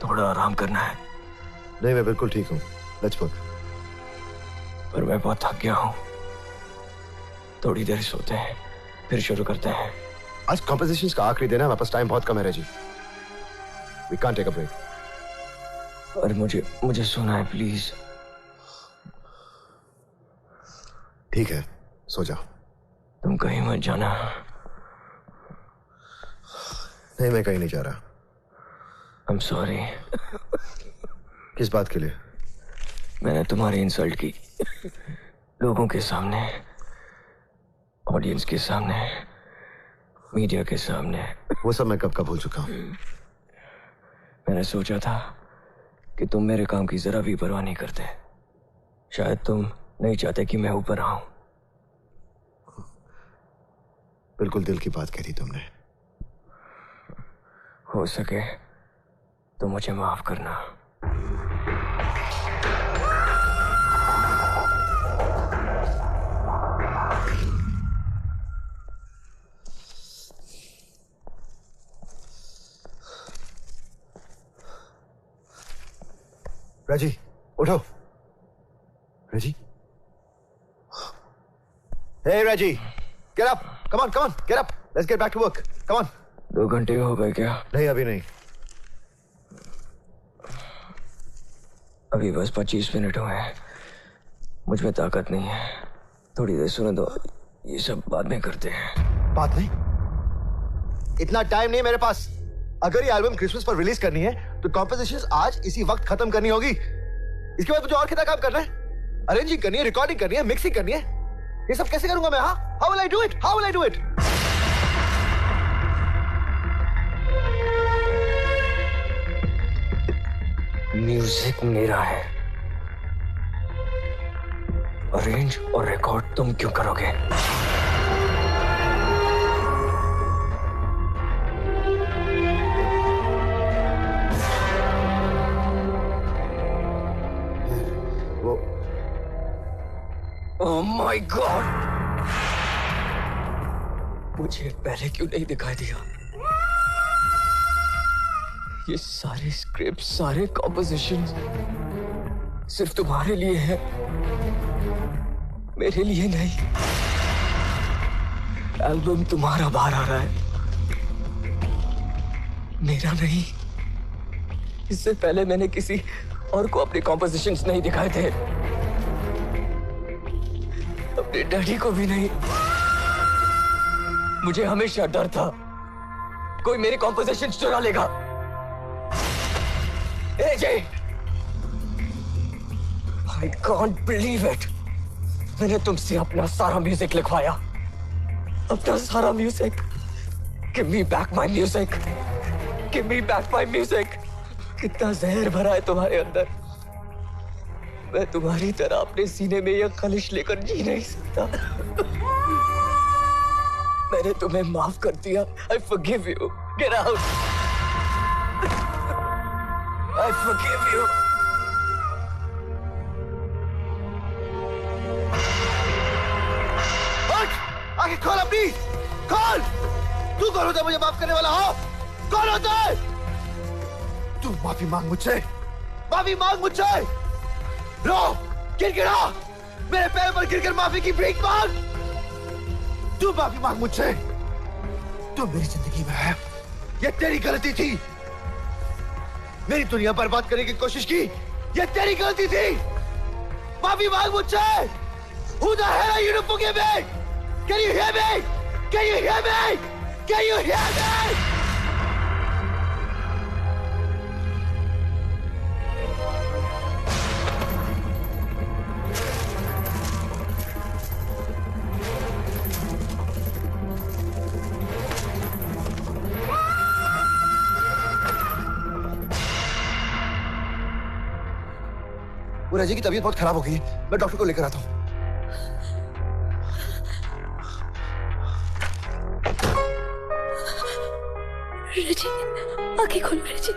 S13: थोड़ा आराम करना है।
S6: नहीं, मैं बिल्कुल ठीक हूँ। Let's work.
S13: पर मैं बहुत थक गया हूँ। थोड़ी देर सोते हैं, फिर शुरू करते हैं।
S6: आज कॉम्पोजिशंस का आखिरी दिन है, हमारे पास टाइम बहुत कम है रेजी। We can't take a break.
S13: और मुझे सोना है प्लीज।
S6: ठीक है, सो जाओ।
S13: तुम कहीं मत जाना।
S6: नहीं, मैं कहीं नहीं जा रहा।
S13: I'm sorry.
S6: किस बात के लिए?
S13: मैंने तुम्हारी इंसल्ट की। लोगों के सामने, ऑडियंस के सामने, मीडिया के सामने।
S6: वो सब मैं कब का भूल चुका हूँ।
S13: मैंने सोचा था कि तुम मेरे काम की जरा भी परवाह नहीं करते। शायद तुम नहीं चाहते कि मैं ऊपर आऊं।
S6: बिल्कुल दिल की बात कह दी तुमने।
S13: हो सके तो मुझे माफ करना।
S6: रेजी, उठो। रेजी? Hey, Reggie, get up. Come on, get up. Let's get back to work. Come on.
S13: 2 घंटे हो गए क्या?
S6: नहीं, अभी नहीं।
S13: अभी बस 25 मिनट हुए हैं, मुझ में ताकत नहीं है। थोड़ी देर सुने दो, ये सब बाद में करते हैं।
S6: बात नहीं, इतना टाइम नहीं मेरे पास। अगर ये एल्बम क्रिसमस पर रिलीज करनी है तो कॉम्पोजिशंस आज इसी वक्त खत्म करनी होगी। इसके बाद मुझे और कितना काम करना है? अरेंजिंग करनी है, रिकॉर्डिंग करनी है, मिक्सिंग करनी है। ये सब कैसे करूंगा मैं? हाँ, how will I do it? How will I do it?
S13: Music मेरा है, अरेंज और रिकॉर्ड तुम क्यों करोगे? Oh my God! मुझे पहले क्यों नहीं दिखाई दिया? ये सारे स्क्रिप्ट, सारे कॉम्पोजिशंस सिर्फ तुम्हारे लिए है, मेरे लिए नहीं। एल्बम तुम्हारा बाहर आ रहा है, मेरा नहीं। इससे पहले मैंने किसी और को अपने कॉम्पोजिशंस नहीं दिखाए थे, अपने डैडी को भी नहीं। मुझे हमेशा डर था कोई मेरी कॉम्पोजिशंस चुरा लेगा। एजे, I can't believe it. मैंने तुमसे अपना सारा म्यूजिक लिखवाया, अपना सारा music. Give me back my music. Give me back my music. कितना जहर भरा है तुम्हारे अंदर। मैं तुम्हारी तरह अपने सीने में यह खलिश लेकर जी नहीं सकता। मैंने तुम्हें माफ कर दिया। I forgive you. Get out. I forgive you.
S6: आगे खोल अपनी, खोल। तू कौन होता है मुझे माफ करने वाला? हो कौन होता है तू? माफी मांग मुझसे, माफी मांग मुझसे। रो, गिड़गिड़ा, मेरे पैर पर गिरकर माफी की भीख मांग। तू माफी मांग मुझसे। तू मेरी जिंदगी में है, ये तेरी गलती थी। मेरी दुनिया बर्बाद करने की कोशिश की, ये तेरी गलती थी। माफी मांग मुझसे। Who the hell are you to forgive me? Can you hear me? Can you hear me? Can you hear me? वो रजी की तबीयत बहुत खराब हो गई है, मैं डॉक्टर को लेकर आता हूँ।
S14: रजी, आंखें खोलो रजी,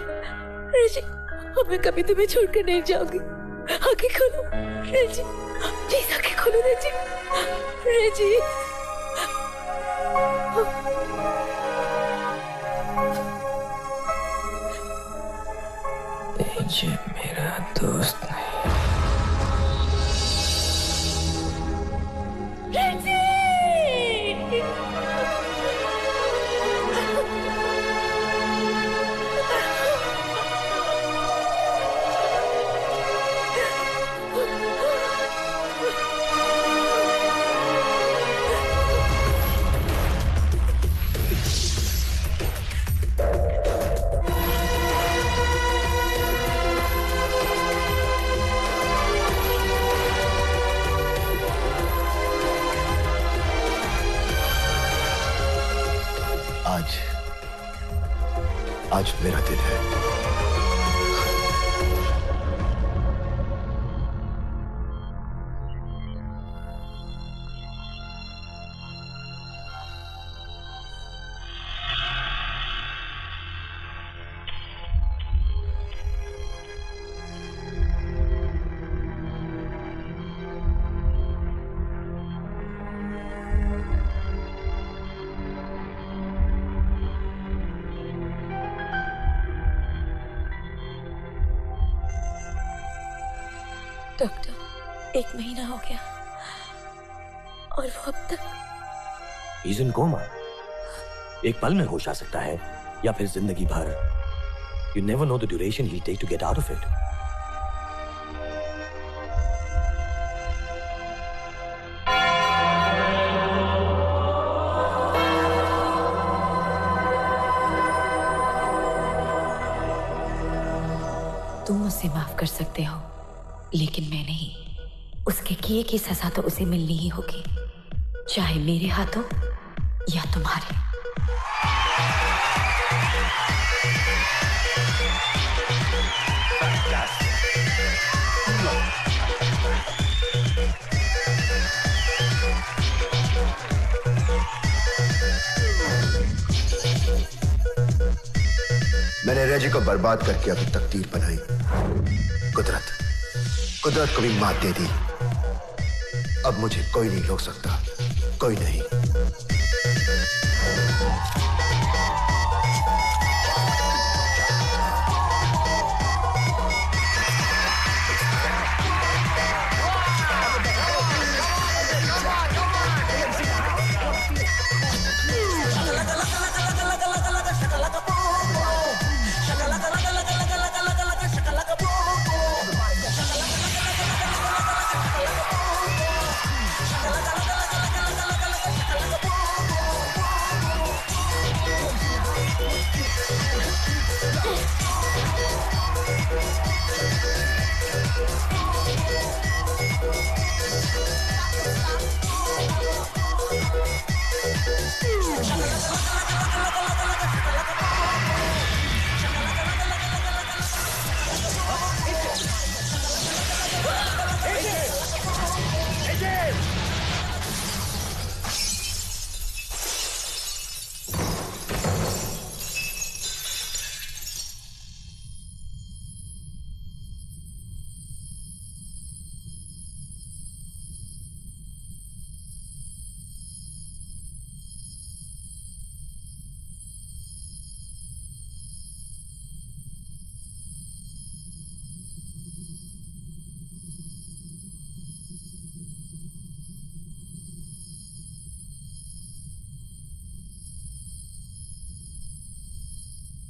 S14: रजी, मैं कभी तुम्हें छोड़कर नहीं जाऊंगी। आंखें खोलो रजी, प्लीज आंखें खोलो रजी, रजी।
S13: एजे मेरा दोस्त नहीं।
S14: रजी!
S6: आज मेरा दिन है।
S14: डॉक्टर, 1 महीना हो गया और वो अब तक।
S20: He's in coma. एक पल में होश आ सकता है या फिर जिंदगी भर। You never know the duration he'll take to get out of it.
S14: तुम उसे माफ कर सकते हो, लेकिन मैं नहीं। उसके किए की सजा तो उसे मिलनी ही होगी, चाहे मेरे हाथों या तुम्हारे।
S6: मैंने रेजी को बर्बाद करके अपनी तकदीर बनाई। कुदरत को भी मात दे दी। अब मुझे कोई नहीं रोक सकता, कोई नहीं।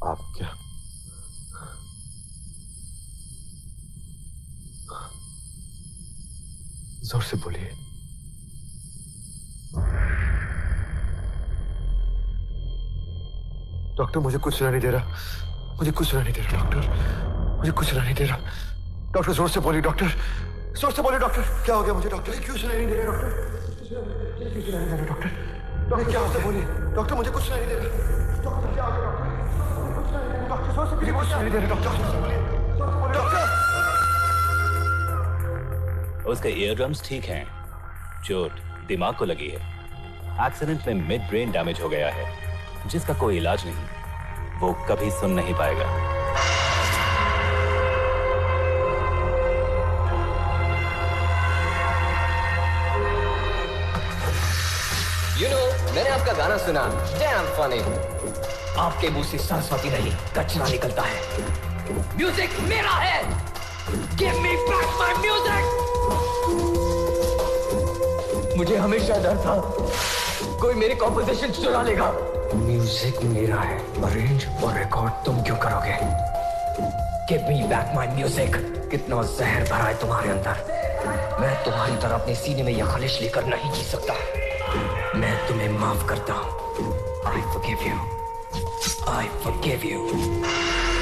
S18: आप क्या जोर से बोलिए। डॉक्टर मुझे कुछ सुनाई नहीं दे रहा, मुझे कुछ सुनाई नहीं दे रहा डॉक्टर, मुझे कुछ सुनाई नहीं दे रहा। डॉक्टर जोर से बोलिए डॉक्टर, जोर से बोलिए डॉक्टर। क्या हो गया मुझे डॉक्टर? क्यों सुनाई नहीं दे रहा डॉक्टर? क्यों सुनाई नहीं दे रहा डॉक्टर? डॉक्टर क्या होता है बोलिए डॉक्टर, मुझे कुछ सुनाई नहीं दे रहा। डॉक्टर क्या हो गया डॉक्टर? डॉक्टर जोर से, मुझे कुछ सुनाई नहीं दे रहा डॉक्टर, जोर से बोलिए डॉक्टर।
S3: उसके ईयरड्रम्स ठीक हैं, चोट दिमाग को लगी है। एक्सीडेंट में मिड ब्रेन डैमेज हो गया है, जिसका कोई इलाज नहीं, वो कभी सुन नहीं पाएगा।
S13: मैंने आपका गाना सुना, damn funny। आपके मुंह से सरस्वती नहीं, कचरा निकलता है। म्यूजिक मेरा है, give me back my music। मुझे हमेशा डर था कोई मेरी कॉम्पोजिशन चुरा लेगा। म्यूजिक मेरा है, अरेंज और रिकॉर्ड तुम क्यों करोगे? give me back my music। कितना जहर भरा है तुम्हारे अंदर, मैं तुम्हारी तरह अपने सीने में यह खलिश लेकर नहीं जी सकता। मैं तुम्हें माफ करता हूं। I forgive you। I forgive you।